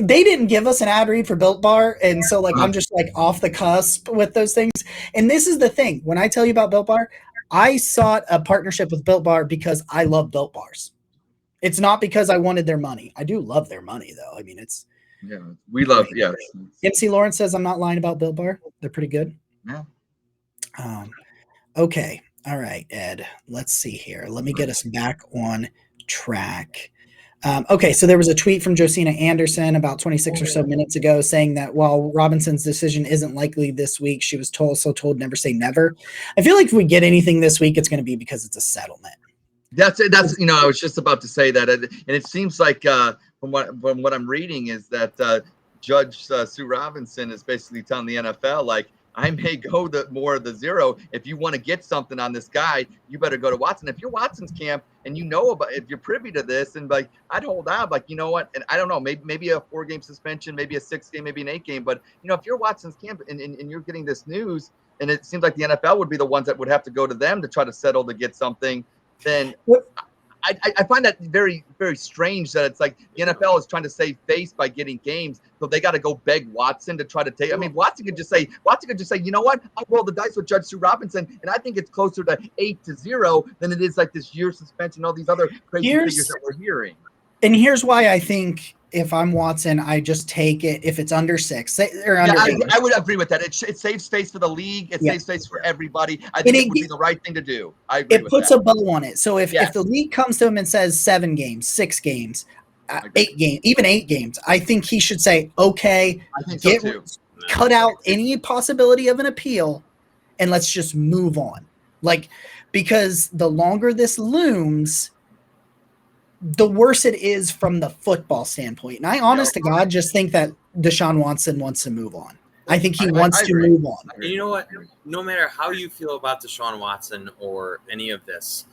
they didn't give us an ad read for Built Bar, and so like I'm just like off the cusp with those things. And this is the thing: when I tell you about Built Bar, I sought a partnership with Built Bar because I love Built Bars. It's not because I wanted their money. I do love their money, though. I mean, we love. Yes. MC Lawrence says I'm not lying about Built Bar. They're pretty good. Yeah. Okay. All right, Ed. Let's see here. Let me get us back on track. Okay, so there was a tweet from Josina Anderson about 26 or so minutes ago saying that while Robinson's decision isn't likely this week, she was also told never say never. I feel like if we get anything this week, it's going to be because it's a settlement. That's I was just about to say that, and it seems like from what I'm reading is that Judge Sue Robinson is basically telling the NFL, like, I may go the zero. If you want to get something on this guy, you better go to Watson. If you're Watson's camp and you know about, if you're privy to this, and like, I'd hold out, like, you know what? And I don't know, maybe a 4-game suspension, maybe a 6-game, maybe an 8-game. But if you're Watson's camp and you're getting this news, and it seems like the NFL would be the ones that would have to go to them to try to settle to get something, then I find that very, very strange that it's like the NFL is trying to save face by getting games, so they got to go beg Watson to try to take. I mean, Watson could just say, you know what? I'll roll the dice with Judge Sue Robinson, and I think it's closer to 8-0 than it is like this year suspension, all these other crazy figures that we're hearing. And here's why I think if I'm Watson, I just take it if it's under 6 or under. Yeah, I would agree with that. It saves face for the league. It saves face for everybody. I think it would be the right thing to do. I agree with that. It puts a bow on it. So if the league comes to him and says 7 games, 6 games, 8 games, even 8 games, I think he should say, okay, I think so too. Cut out any possibility of an appeal and let's just move on. Like, because the longer this looms, the worse it is from the football standpoint. And I, honest to God, just think that Deshaun Watson wants to move on. I think he wants to move on. And you know what? No matter how you feel about Deshaun Watson or any of this,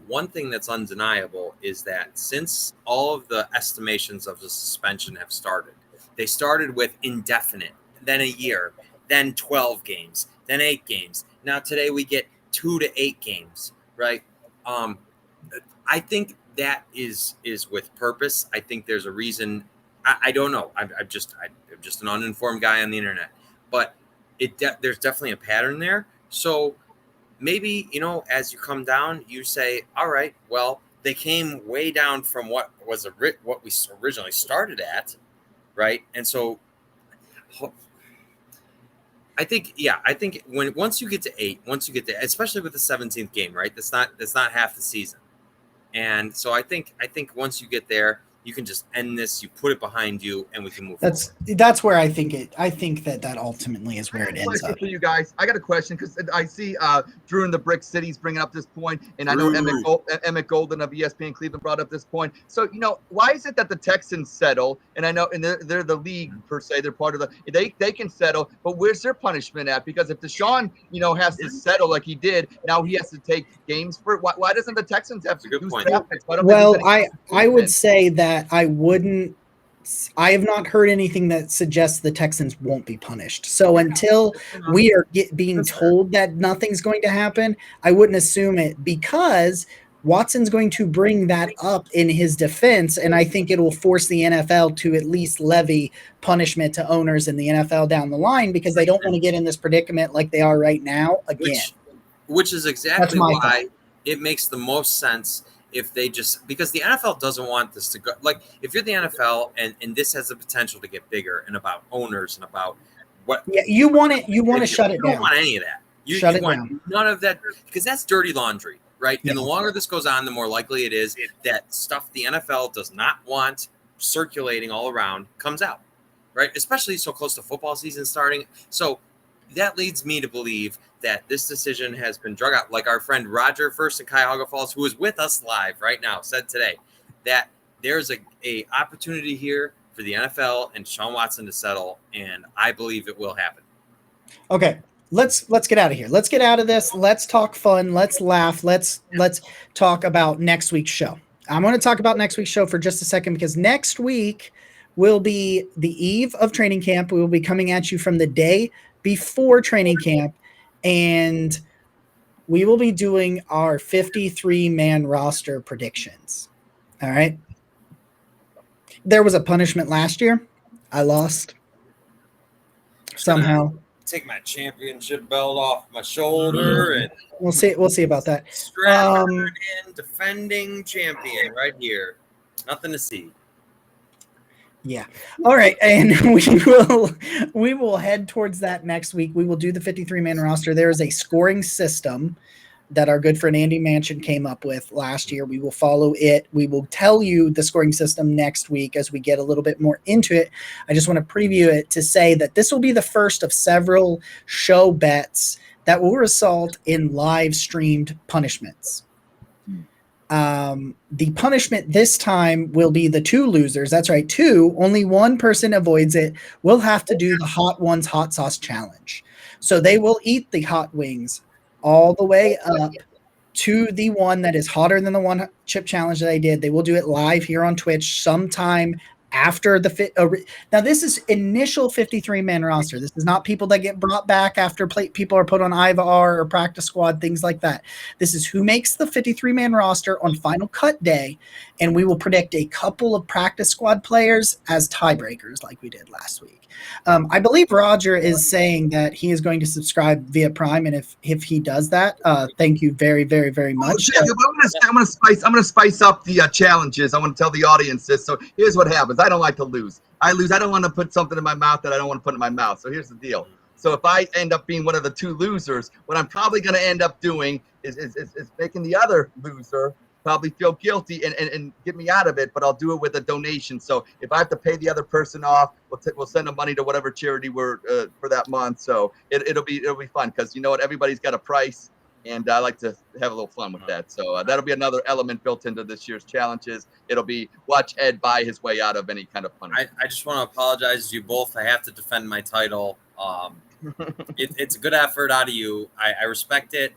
one thing that's undeniable is that since all of the estimations of the suspension have started, they started with indefinite, then a year, then 12 games, then 8 games. Now today we get 2 to 8 games, right? I think that is with purpose. I think there's a reason. I don't know. I'm just an uninformed guy on the internet, but there's definitely a pattern there. So maybe, as you come down, you say, all right, well, they came way down from what we originally started at, right? And so I think once you get to 8, especially with the 17th game, right? That's not half the season. And so I think once you get there, you can just end this. You put it behind you, and we can move. That's where I think that ultimately is where it ends up. For you guys, I got a question because I see Drew in the Brick City's bringing up this point, and I know Emmett Golden of ESPN Cleveland brought up this point. So why is it that the Texans settle? And I know, and they're the league per se, they're part of they can settle, but where's their punishment at? Because if Deshaun has to settle like he did, now he has to take games for it. Why doesn't the Texans have to do draft picks? Well, I would say that I have not heard anything that suggests the Texans won't be punished. So until we are being told that nothing's going to happen, I wouldn't assume it, because Watson's going to bring that up in his defense, and I think it will force the NFL to at least levy punishment to owners in the NFL down the line, because they don't want to get in this predicament like they are right now again. Which is exactly why it makes the most sense if they because the NFL doesn't want this to go. Like, if you're the NFL and this has the potential to get bigger, and about owners and about what you want to shut it down. You don't want any of that. You want none of that, because that's dirty laundry, right? Yeah. And the longer this goes on, the more likely it is that stuff the NFL does not want circulating all around comes out, right? Especially so close to football season starting. So that leads me to believe that this decision has been drug out. Like our friend Roger First in Cuyahoga Falls, who is with us live right now, said today that there's a opportunity here for the NFL and Deshaun Watson to settle, and I believe it will happen. Okay, let's get out of here. Let's get out of this. Let's talk fun. Let's laugh. Let's talk about next week's show. I'm going to talk about next week's show for just a second, because next week will be the eve of training camp. We will be coming at you from the day before training camp, and we will be doing our 53-man roster predictions. All right. There was a punishment last year. I lost somehow. Take my championship belt off my shoulder, and we'll see about that. Stratford in, defending champion right here. Nothing to see. Yeah. All right. And we will head towards that next week. We will do the 53-man roster. There is a scoring system that our good friend Andy Manchin came up with last year. We will follow it. We will tell you the scoring system next week as we get a little bit more into it. I just want to preview it to say that this will be the first of several show bets that will result in live streamed punishments. The punishment this time will be the two losers. That's right, two. Only one person avoids it. Will have to do the Hot Ones Hot Sauce Challenge. So they will eat the hot wings all the way up to the one that is hotter than the one chip challenge that I did. They will do it live here on Twitch sometime after the now this is initial 53-man roster. This is not people that get brought back after people are put on IVR or practice squad, things like that. This is who makes the 53-man roster on final cut day, and we will predict a couple of practice squad players as tiebreakers like we did last week. I believe Roger is saying that he is going to subscribe via Prime, and if he does that, thank you very, very, very much. I'm gonna spice up the challenges. I want to tell the audience this. So here's what happens. I don't like to lose. I don't want to put something in my mouth that I don't want to put in my mouth. So here's the deal. So if I end up being one of the two losers, what I'm probably going to end up doing is making the other loser probably feel guilty and get me out of it, but I'll do it with a donation. So if I have to pay the other person off, we'll send the money to whatever charity we're for that month. So it'll be fun, because you know what, everybody's got a price, and I like to have a little fun with that. So that'll be another element built into this year's challenges. It'll be watch Ed buy his way out of any kind of punishment. I just want to apologize to you both. I have to defend my title. It's a good effort out of you. I respect it.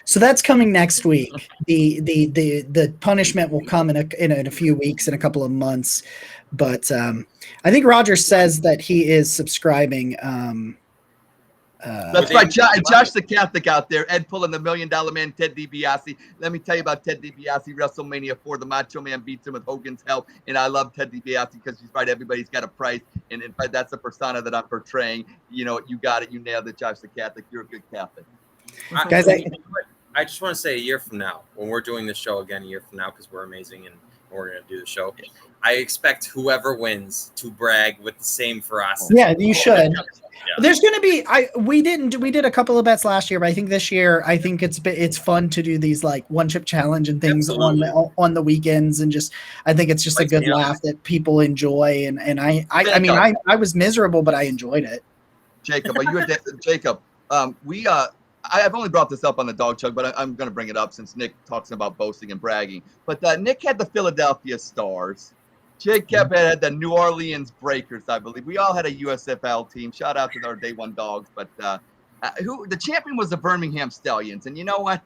So that's coming next week. The punishment will come in a few weeks, in a couple of months. But I think Roger says that he is subscribing. That's right, Josh the Catholic out there. Ed pulling the $1 Million Man, Ted DiBiase. Let me tell you about Ted DiBiase. WrestleMania 4, the Macho Man beats him with Hogan's help, and I love Ted DiBiase because he's right. Everybody's got a price, and in fact, that's the persona that I'm portraying. You know, you got it. You nailed it, Josh the Catholic. You're a good Catholic. Guys, I just want to say, a year from now, when we're doing this show again, a year from now, because we're amazing and we're going to do the show. I expect whoever wins to brag with the same ferocity. Yeah, you should. Yeah. There's going to be we did a couple of bets last year, but I think this year it's fun to do these like one chip challenge and things on the weekends, and just I think it's just a good laugh that people enjoy, and I mean I was miserable, but I enjoyed it. Jacob, are you Jacob? I've only brought this up on the dog chug, but I'm going to bring it up since Nick talks about boasting and bragging. But Nick had the Philadelphia Stars. Jacob had the New Orleans Breakers, I believe. We all had a USFL team. Shout out to our day one dogs. But who the champion was the Birmingham Stallions. And you know what?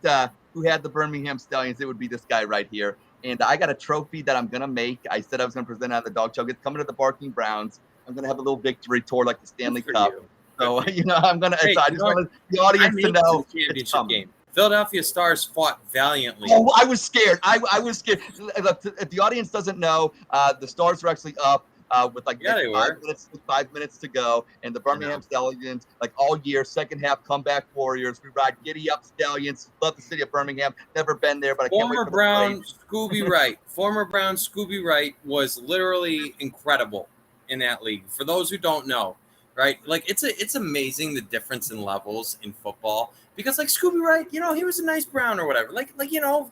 Who had the Birmingham Stallions? It would be this guy right here. And I got a trophy that I'm going to make. I said I was going to present it on the dog chug. It's coming to the Barking Browns. I'm going to have a little victory tour like the Stanley Cup. So, I'm going to – I just want the audience to know it's coming. Game. Philadelphia Stars fought valiantly. Oh, I was scared. I was scared. If the audience doesn't know, the Stars were actually up with like 5 minutes to go. And the Birmingham Stallions, like all year, second half comeback warriors. We ride giddy up Stallions. Love the city of Birmingham. Never been there, but I can't wait for the Brown Scooby Wright. Former Brown Scooby Wright was literally incredible in that league. For those who don't know. Right, like it's amazing the difference in levels in football, because like Scooby Wright, he was a nice Brown or whatever, like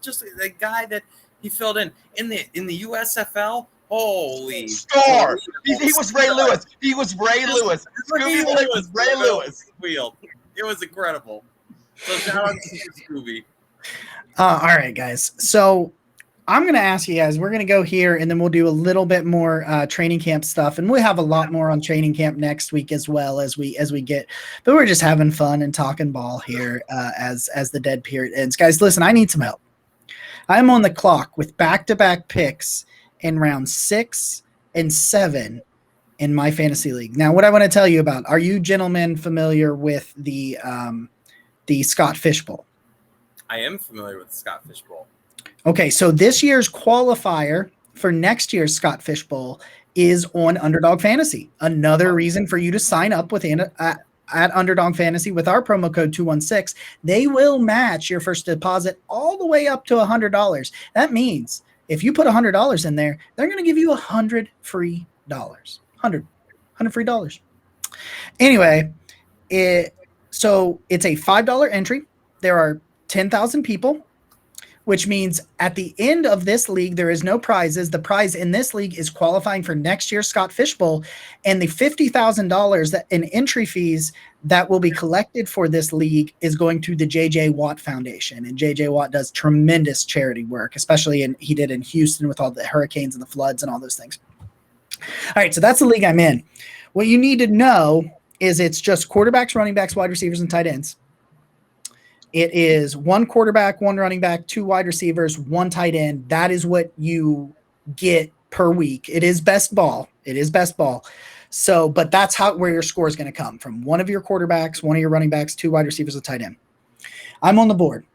just a guy that he filled in the USFL. Holy star! He was Ray Lewis. He was Ray Lewis. Scooby was Ray Lewis. It was incredible. So shout out to Scooby. All right, guys. So I'm going to ask you guys, we're going to go here and then we'll do a little bit more training camp stuff. And we'll have a lot more on training camp next week as well as we get, but we're just having fun and talking ball here as the dead period ends. Guys, listen, I need some help. I'm on the clock with back-to-back picks in round 6 and 7 in my fantasy league. Now, what I want to tell you about, are you gentlemen familiar with the Scott Fish Bowl? I am familiar with the Scott Fish Bowl. Okay, so this year's qualifier for next year's Scott Fish Bowl is on Underdog Fantasy. Another reason for you to sign up with at Underdog Fantasy with our promo code 216. They will match your first deposit all the way up to $100. That means if you put $100 in there, they're going to give you $100 free dollars. $100 free dollars. Anyway, so it's a $5 entry. There are 10,000 people. Which means at the end of this league, there is no prizes. The prize in this league is qualifying for next year's Scott Fish Bowl, and the $50,000 in entry fees that will be collected for this league is going to the J.J. Watt Foundation. And J.J. Watt does tremendous charity work, especially he did in Houston with all the hurricanes and the floods and all those things. All right, so that's the league I'm in. What you need to know is it's just quarterbacks, running backs, wide receivers, and tight ends. It is 1 quarterback, 1 running back, 2 wide receivers, 1 tight end. That is what you get per week. It is best ball. So, but that's where your score is going to come from. 1 of your quarterbacks, 1 of your running backs, 2 wide receivers, a tight end. I'm on the board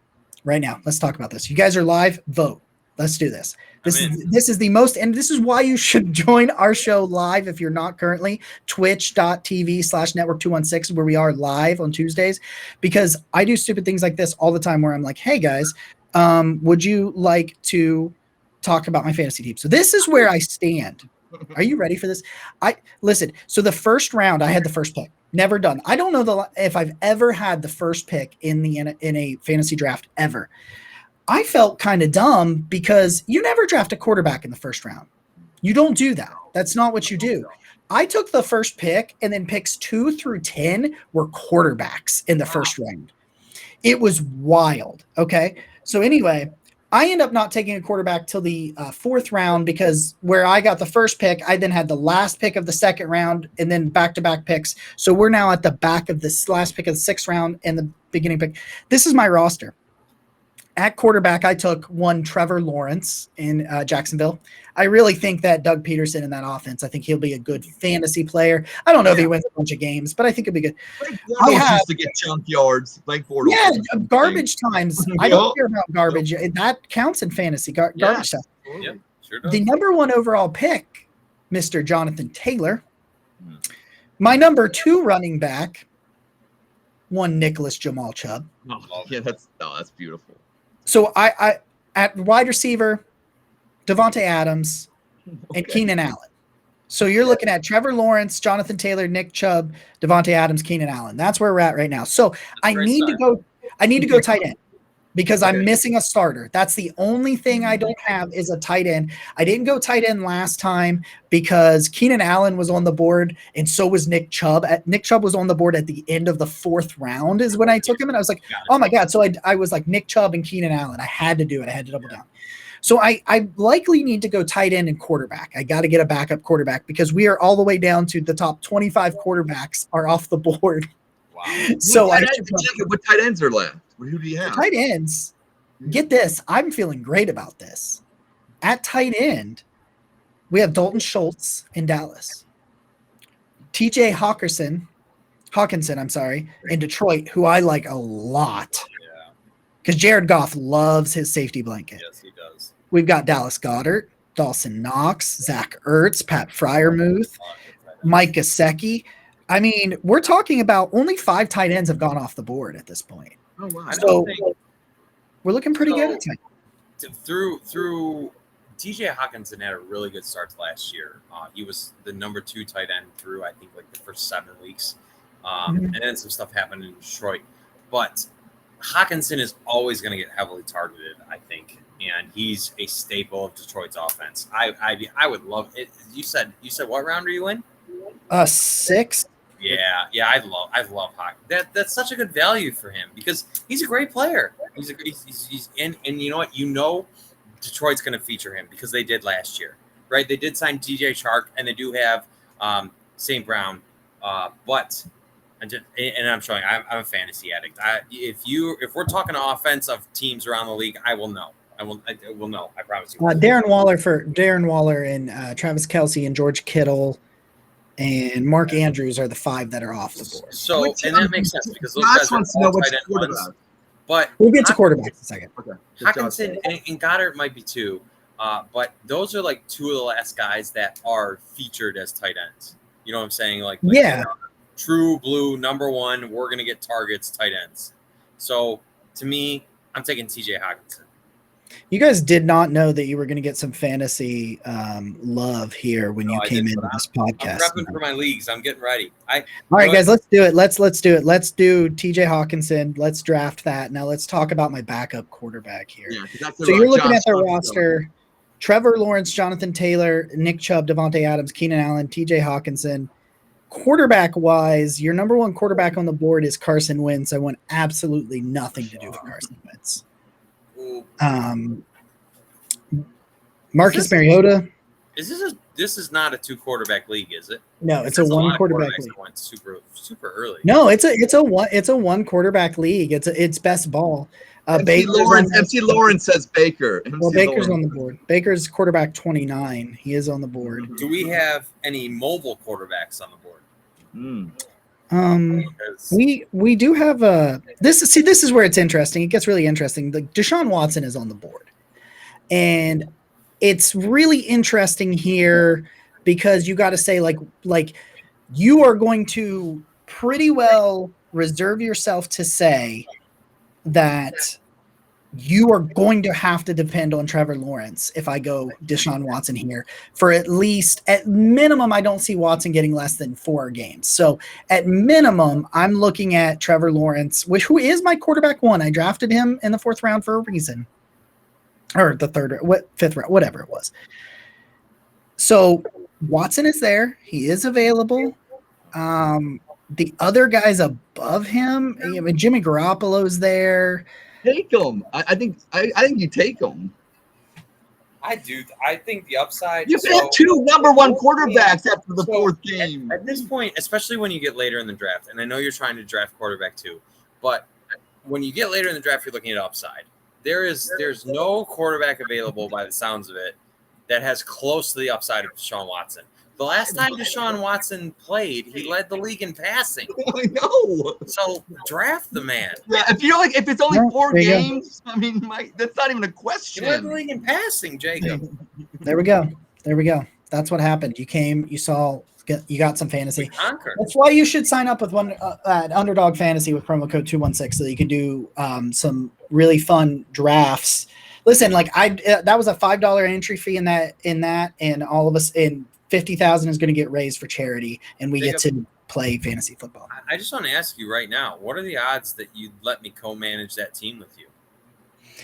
right now. Let's talk about this. You guys are live. Vote. Let's do this. This is the most, and this is why you should join our show live if you're not currently. Twitch.tv/network216, where we are live on Tuesdays, because I do stupid things like this all the time where I'm like, hey guys, would you like to talk about my fantasy team? So this is where I stand. Are you ready for this? Listen. So the first round, I had the first pick. Never done. I don't know if I've ever had the first pick in a fantasy draft ever. I felt kind of dumb because you never draft a quarterback in the first round. You don't do that. That's not what you do. I took the first pick, and then picks 2 through 10 were quarterbacks in the first round. It was wild. Okay. So anyway, I end up not taking a quarterback till the 4th round, because where I got the first pick, I then had the last pick of the 2nd round and then back-to-back picks. So we're now at the back of this last pick of the 6th round and the beginning pick. This is my roster. At quarterback, I took 1 Trevor Lawrence in Jacksonville. I really think that Doug Peterson in that offense, I think he'll be a good fantasy player. I don't know if he wins a bunch of games, but I think it'll be good. Blake Bortles used to get chunk yards. Blake Bortles. Yeah, garbage times. I don't care about garbage. That counts in fantasy, garbage stuff. Yeah, sure does. The number 1 overall pick, Mr. Jonathan Taylor. My number 2 running back, 1 Nicholas Jamal Chubb. Oh, yeah, that's beautiful. So I at wide receiver, Devontae Adams, and Keenan Allen. So you're looking at Trevor Lawrence, Jonathan Taylor, Nick Chubb, Devontae Adams, Keenan Allen. That's where we're at right now. So I need to go tight end because I'm missing a starter. That's the only thing I don't have is a tight end. I didn't go tight end last time because Keenan Allen was on the board and so was Nick Chubb. Nick Chubb was on the board at the end of the 4th round is when I took him, and I was like, oh my God. So I was like Nick Chubb and Keenan Allen. I had to do it. I had to double down. So I likely need to go tight end and quarterback. I got to get a backup quarterback because we are all the way down to the top 25 quarterbacks are off the board. Wow. So what tight ends are left? Who do you have? Tight ends. Get this. I'm feeling great about this. At tight end, we have Dalton Schultz in Dallas. TJ Hawkinson, in Detroit, who I like a lot. Because Jared Goff loves his safety blanket. Yes, he does. We've got Dallas Goedert, Dawson Knox, Zach Ertz, Pat Freiermuth, Mike Gesicki. I mean, we're talking about only 5 tight ends have gone off the board at this point. Oh, wow. So we're looking pretty good at tight. Through TJ Hawkinson had a really good start last year. He was the number 2 tight end through, I think, like the first 7 weeks. And then some stuff happened in Detroit. But Hawkinson is always going to get heavily targeted, I think, and he's a staple of Detroit's offense. I would love it. You said what round are you in? 6. Yeah, I love Hawkinson. That's such a good value for him because he's a great player. He's and you know what? Detroit's going to feature him because they did last year, right? They did sign DJ Chark and they do have St. Brown, but. And I'm showing I'm a fantasy addict. If we're talking offensive teams around the league, I will know. I will know. I promise you. Darren Waller and Travis Kelce and George Kittle and Mark Andrews are the 5 that are off the board. So and that makes sense because those guys are all tight end ones. But we'll get to quarterbacks in a second. Okay. Hawkinson and Goddard might be 2, but those are like 2 of the last guys that are featured as tight ends. You know what I'm saying? Like yeah. True blue number 1. We're gonna get targets, tight ends. So to me, I'm taking TJ Hawkinson. You guys did not know that you were going to get some fantasy love here when you came into this podcast. I'm prepping for my leagues. I'm getting ready. All right, guys, let's do it. Let's do it. Let's do TJ Hawkinson. Let's draft that. Now let's talk about my backup quarterback here. Yeah, so you're looking at the roster: Trevor Lawrence, Jonathan Taylor, Nick Chubb, Devontae Adams, Keenan Allen, TJ Hawkinson. Quarterback wise, your number 1 quarterback on the board is Carson Wentz. I want absolutely nothing to do with Carson Wentz. Marcus Mariota. This is not a 2 quarterback league, is it? No, it's a 1 quarterback league. Went super early. No, it's a 1 quarterback league. It's best ball. MC Lawrence says Baker. Baker's on the board. Baker's quarterback 29. He is on the board. Do we have any mobile quarterbacks on the board? We do have this is where it's interesting. It gets really interesting. The Deshaun Watson is on the board. And it's really interesting here because you got to say like you are going to pretty well reserve yourself to say that you are going to have to depend on Trevor Lawrence if I go Deshaun Watson here for at minimum. I don't see Watson getting less than 4 games. So at minimum, I'm looking at Trevor Lawrence, who is my quarterback 1. I drafted him in the 4th round for a reason, or the 5th round, whatever it was. So Watson is there. He is available. The other guys above him, Jimmy Garoppolo's there. Take him. I think you take him. I do. I think the upside. You've had 2 number 1 quarterbacks after the 4th game. At this point, especially when you get later in the draft, and I know you're trying to draft quarterback too, but when you get later in the draft, you're looking at upside. There's no quarterback available by the sounds of it that has close to the upside of Deshaun Watson. The last time Deshaun Watson played, he led the league in passing. I know. So draft the man. Yeah, if it's only 4 games, I mean, that's not even a question. He led the league in passing, Jacob. There we go. That's what happened. You saw, you got some fantasy. That's why you should sign up with at Underdog Fantasy with promo code 216 so that you can do some really fun drafts. listen, like that was a $5 entry fee in that, and all of us in 50,000 is going to get raised for charity, and we get to play fantasy football. I just want to ask you right now, what are the odds that you'd let me co-manage that team with you?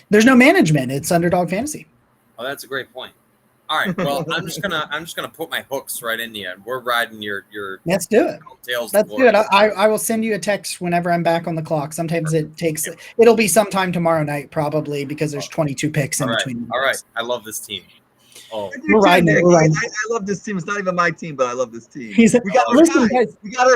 There's no management. It's Underdog Fantasy. Oh, that's a great point. All right. Well, I'm just gonna put my hooks right in you, and we're riding your. Let's do it. Tails. Let's do it. I will send you a text whenever I'm back on the clock. Sometimes it'll be sometime tomorrow night probably because there's 22 picks in between. All right. I love this team. Oh, we're riding it. I love this team. It's not even my team, but I love this team. We got our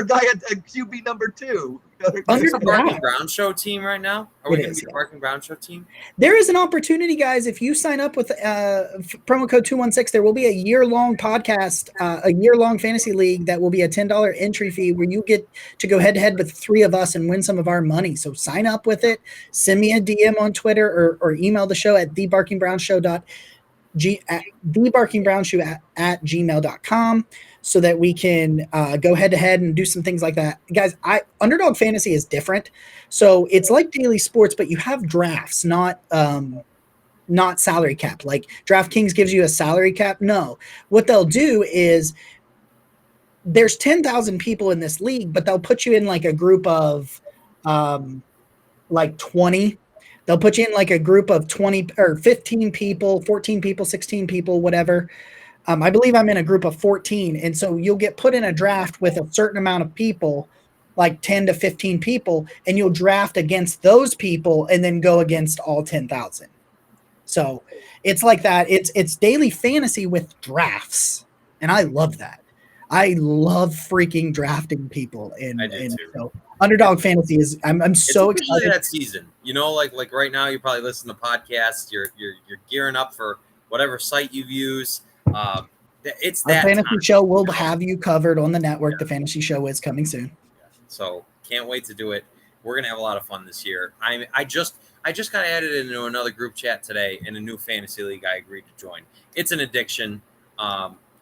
guy at QB number 2. Is it a Barking Brown Show team right now? Are we going to be a Barking Brown Show team? There is an opportunity, guys. If you sign up with promo code 216, there will be a year-long podcast, a year-long fantasy league that will be a $10 entry fee where you get to go head-to-head with 3 of us and win some of our money. So sign up with it. Send me a DM on Twitter or email the show at thebarkingbrownshow@gmail.com so that we can go head to head and do some things like that. Guys, Underdog Fantasy is different. So it's like daily sports, but you have drafts, not salary cap. Like DraftKings gives you a salary cap. No, what they'll do is there's 10,000 people in this league, but they'll put you in like a group of like 20. They'll put you in like a group of 20 or 15 people, 14 people, 16 people, whatever. I believe I'm in a group of 14. And so you'll get put in a draft with a certain amount of people, like 10 to 15 people, and you'll draft against those people and then go against all 10,000. So it's like that. It's daily fantasy with drafts. And I love that. I love freaking drafting people. So Underdog Fantasy is I'm so excited that season. You know, like right now you probably listen to podcasts, you're gearing up for whatever site you use. It's that fantasy time. Show will have you covered on the network. The fantasy show is coming soon. So can't wait to do it. We're gonna have a lot of fun this year. I just got added into another group chat today in a new fantasy league I agreed to join. It's an addiction.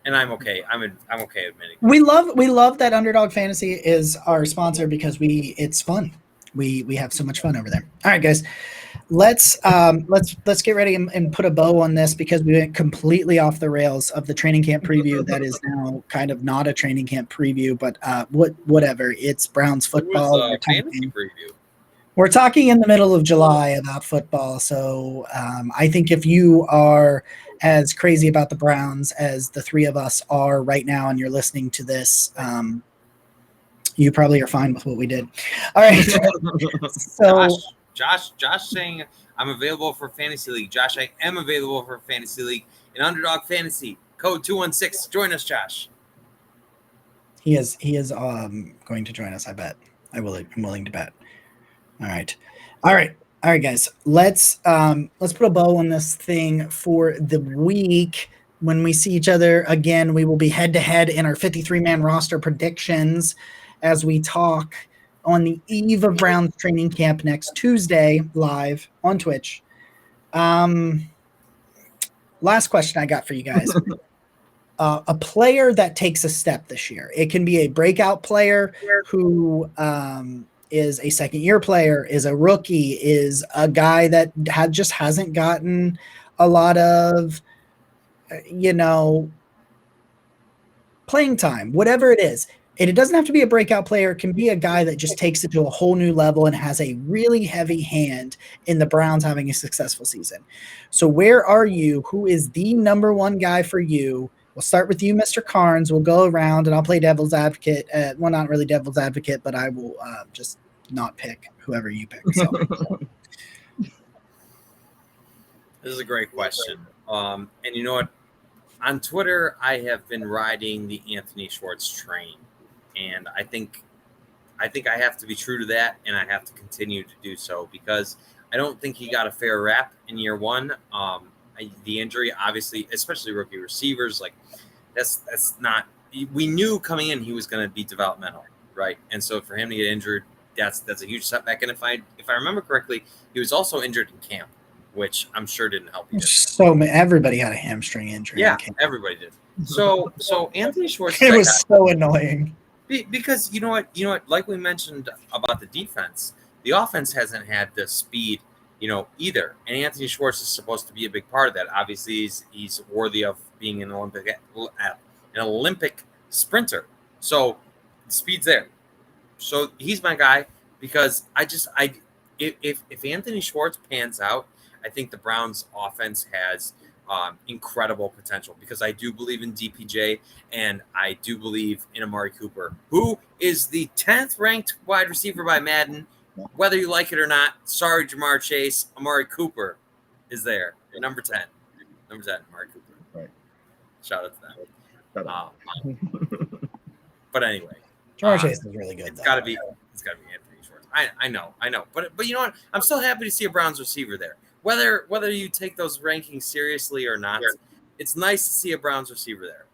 And I'm okay. I'm okay admitting. We love that Underdog Fantasy is our sponsor because it's fun. We have so much fun over there. All right, guys, let's get ready and put a bow on this because we went completely off the rails of the training camp preview. That is now kind of not a training camp preview, but whatever. It's Browns football. It was a fantasy preview. We're talking in the middle of July about football, so I think if you are as crazy about the Browns as the 3 of us are right now and you're listening to this, you probably are fine with what we did. All right. So Josh saying I'm available for Fantasy League. Josh, I am available for Fantasy League in Underdog Fantasy. Code 216. Join us, Josh. He is going to join us, I bet. I'm willing to bet. All right, guys. Let's put a bow on this thing for the week. When we see each other again, we will be head to head in our 53-man roster predictions as we talk on the eve of Browns training camp next Tuesday live on Twitch. Last question I got for you guys. A player that takes a step this year. It can be a breakout player who is a second-year player, is a rookie, is a guy that just hasn't gotten a lot of, playing time, whatever it is. And it doesn't have to be a breakout player. It can be a guy that just takes it to a whole new level and has a really heavy hand in the Browns having a successful season. So where are you? Who is the number one guy for you? We'll start with you, Mr. Carnes. We'll go around, and I'll play devil's advocate. Well, not really devil's advocate, but I will just not pick whoever you pick. So. This is a great question. And you know what? On Twitter, I have been riding the Anthony Schwartz train. And I think I have to be true to that, and I have to continue to do so because I don't think he got a fair rap in year one. The injury, obviously, especially rookie receivers, like that's not. We knew coming in he was going to be developmental, right? And so for him to get injured, that's a huge setback. And if I remember correctly, he was also injured in camp, which I'm sure didn't help either. So everybody had a hamstring injury. Yeah, everybody did. So Anthony Schwartz. It was so annoying. Because you know what, like we mentioned about the defense, the offense hasn't had the speed either. And Anthony Schwartz is supposed to be a big part of that. Obviously, he's worthy of being an Olympic sprinter. So speed's there. So he's my guy because if Anthony Schwartz pans out, I think the Browns offense has incredible potential because I do believe in DPJ and I do believe in Amari Cooper, who is the 10th ranked wide receiver by Madden. Whether you like it or not, sorry, Jamar Chase, Amari Cooper is there. Number 10. Amari Cooper. Right. Shout out to them. But anyway. Jamar Chase is really good. It's got to be Anthony Schwartz. I know. But you know what? I'm still happy to see a Browns receiver there. Whether you take those rankings seriously or not, it's nice to see a Browns receiver there.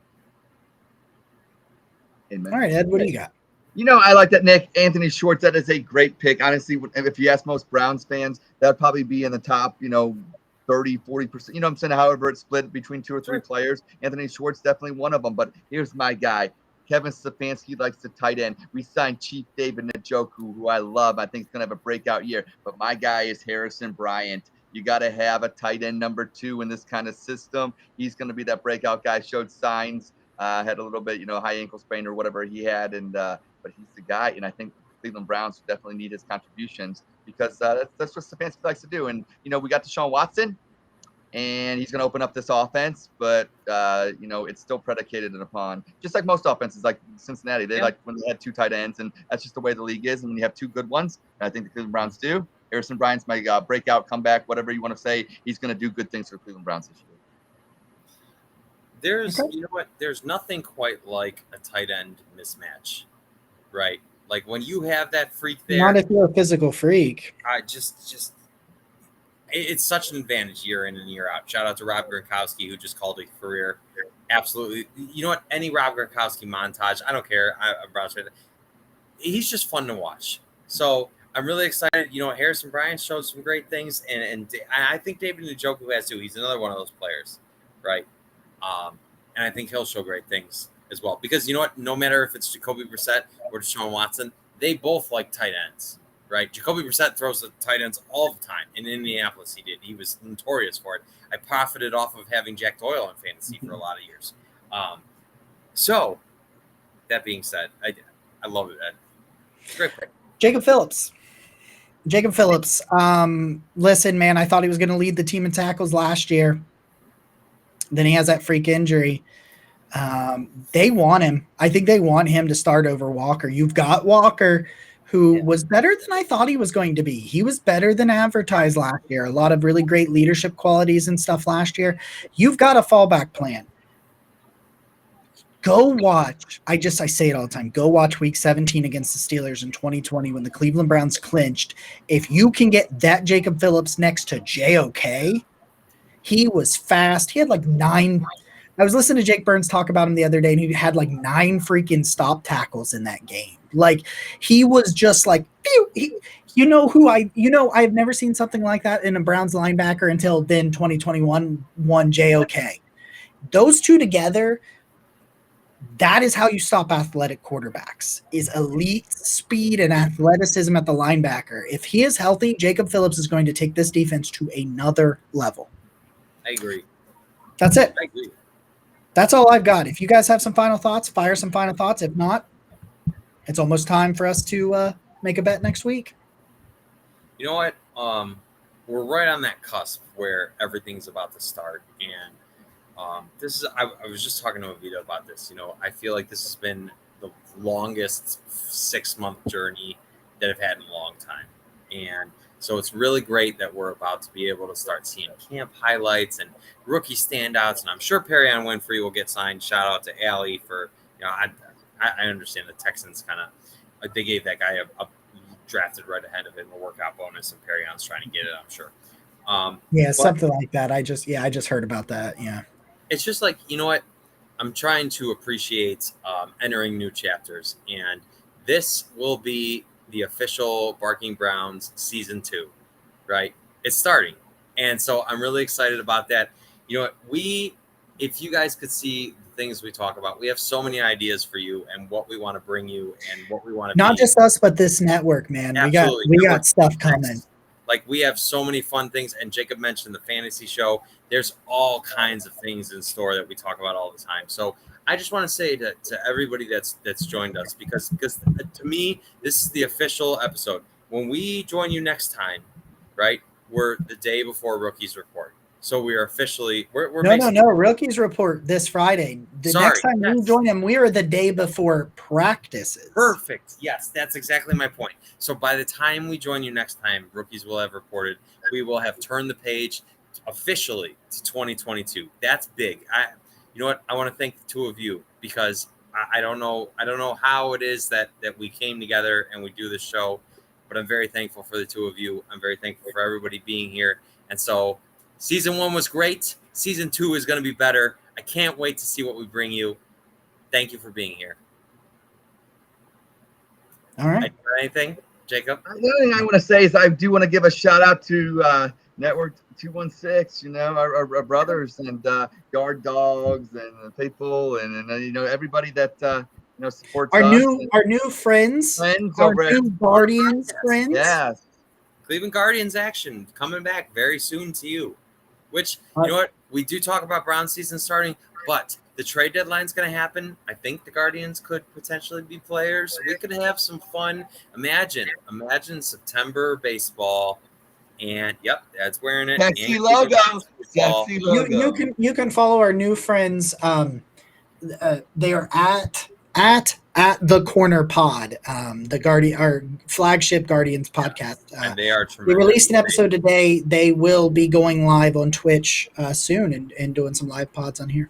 Amen. All right, Ed, what do you got? I like that, Nick. Anthony Schwartz, that is a great pick. Honestly, if you ask most Browns fans, that would probably be in the top, 30, 40%. You know what I'm saying? However, it's split between 2 or 3 players. Anthony Schwartz, definitely one of them. But here's my guy. Kevin Stefanski likes the tight end. We signed Chief David Njoku, who I love. I think he's going to have a breakout year. But my guy is Harrison Bryant. You got to have a tight end number 2 in this kind of system. He's going to be that breakout guy. Showed signs, had a little bit, high ankle sprain or whatever he had. But he's the guy. And I think Cleveland Browns definitely need his contributions because that's what Stefanski likes to do. And, we got Deshaun Watson. And he's going to open up this offense, but it's still predicated upon just like most offenses, like Cincinnati. They like when they had 2 tight ends, and that's just the way the league is. And when you have 2 good ones, and I think the Cleveland Browns do. Harrison Bryant's my breakout, comeback, whatever you want to say. He's going to do good things for Cleveland Browns this year. There's nothing quite like a tight end mismatch, right? Like when you have that freak there. Not if you're a physical freak. It's such an advantage year in and year out. Shout out to Rob Gronkowski, who just called a career. Absolutely. You know what? Any Rob Gronkowski montage, I don't care. He's just fun to watch. So I'm really excited. Harrison Bryant showed some great things, and I think David Njoku has too. He's another one of those players, right? And I think he'll show great things as well. Because you know what? No matter if it's Jacoby Brissett or Deshaun Watson, they both like tight ends. Right, Jacoby Brissett throws the tight ends all the time. In Indianapolis, he did. He was notorious for it. I profited off of having Jack Doyle in fantasy for a lot of years. So, that being said, I love it, Ed. Great pick. Jacob Phillips. Listen, man, I thought he was going to lead the team in tackles last year. Then he has that freak injury. They want him. I think they want him to start over Walker. You've got Walker, who was better than I thought he was going to be. He was better than advertised last year. A lot of really great leadership qualities and stuff last year. You've got a fallback plan. Go watch. I say it all the time. Go watch week 17 against the Steelers in 2020 when the Cleveland Browns clinched. If you can get that Jacob Phillips next to JOK, he was fast. He had like 9. I was listening to Jake Burns talk about him the other day, and he had like 9 freaking stop tackles in that game. Like he was just like, I've never seen something like that in a Browns linebacker until then 2021 JOK. Those two together, that is how you stop athletic quarterbacks, is elite speed and athleticism at the linebacker. If he is healthy, Jacob Phillips is going to take this defense to another level. I agree. That's it. I agree. That's all I've got. If you guys have some final thoughts, fire some final thoughts. If not, it's almost time for us to make a bet next week. You know what? We're right on that cusp where everything's about to start. And I was just talking to Avita about this. I feel like this has been the longest 6-month journey that I've had in a long time. And so it's really great that we're about to be able to start seeing camp highlights and rookie standouts. And I'm sure Perion Winfrey will get signed. Shout out to Ali for, I understand the Texans they gave that guy a drafted right ahead of him a workout bonus, and Perion's trying to get it, I'm sure. Something like that. I just heard about that. Yeah. It's just like, you know what? I'm trying to appreciate entering new chapters, and this will be the official Barking Browns season 2, right? It's starting. And so I'm really excited about that. You know what? If you guys could see the things we talk about, we have so many ideas for you and what we want to bring you and what we want to not just us, but this network, man. Absolutely. We got stuff coming. Like, we have so many fun things. And Jacob mentioned the fantasy show. There's all kinds of things in store that we talk about all the time. So I just want to say to everybody that's joined us, because to me, this is the official episode. When we join you next time, right, we're the day before Rookies Report. So we are officially we're No. Rookies report this Friday. The next time we join them, we are the day before practices. Perfect. Yes, that's exactly my point. So by the time we join you next time, Rookies will have reported. We will have turned the page officially to 2022. That's big. You know what? I want to thank the two of you, because I don't know how it is that we came together and we do this show, but I'm very thankful for the two of you. I'm very thankful for everybody being here. And so season 1 was great. Season 2 is going to be better. I can't wait to see what we bring you. Thank you for being here. All right. Anything, Jacob? The other thing I want to say is I do want to give a shout out to Network 216, our brothers and guard dogs and people and everybody that supports our us. New friends our new Guardians friends. Yes. Cleveland Guardians action coming back very soon to you. Which, you know what? We do talk about Brown season starting, but the trade deadline is going to happen. I think the Guardians could potentially be players. We could have some fun. Imagine September baseball. And yep, that's wearing it. Sexy logo. Sexy logo. You can follow our new friends. They are at the Corner Pod, our flagship Guardians podcast. And they are tremendous. We released an episode today. They will be going live on Twitch soon and doing some live pods on here.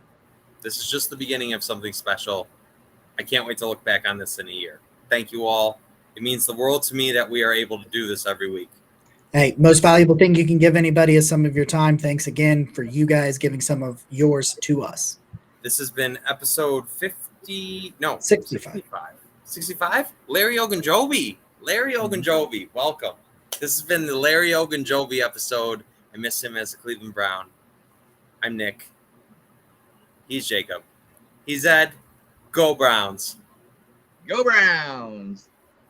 This is just the beginning of something special. I can't wait to look back on this in a year. Thank you all. It means the world to me that we are able to do this every week. Hey, most valuable thing you can give anybody is some of your time. Thanks again for you guys giving some of yours to us. This has been episode 65. 65? Larry Ogunjobi, welcome. This has been the Larry Ogunjobi episode. I miss him as a Cleveland Brown. I'm Nick. He's Jacob. He's Ed. Go Browns. Go Browns.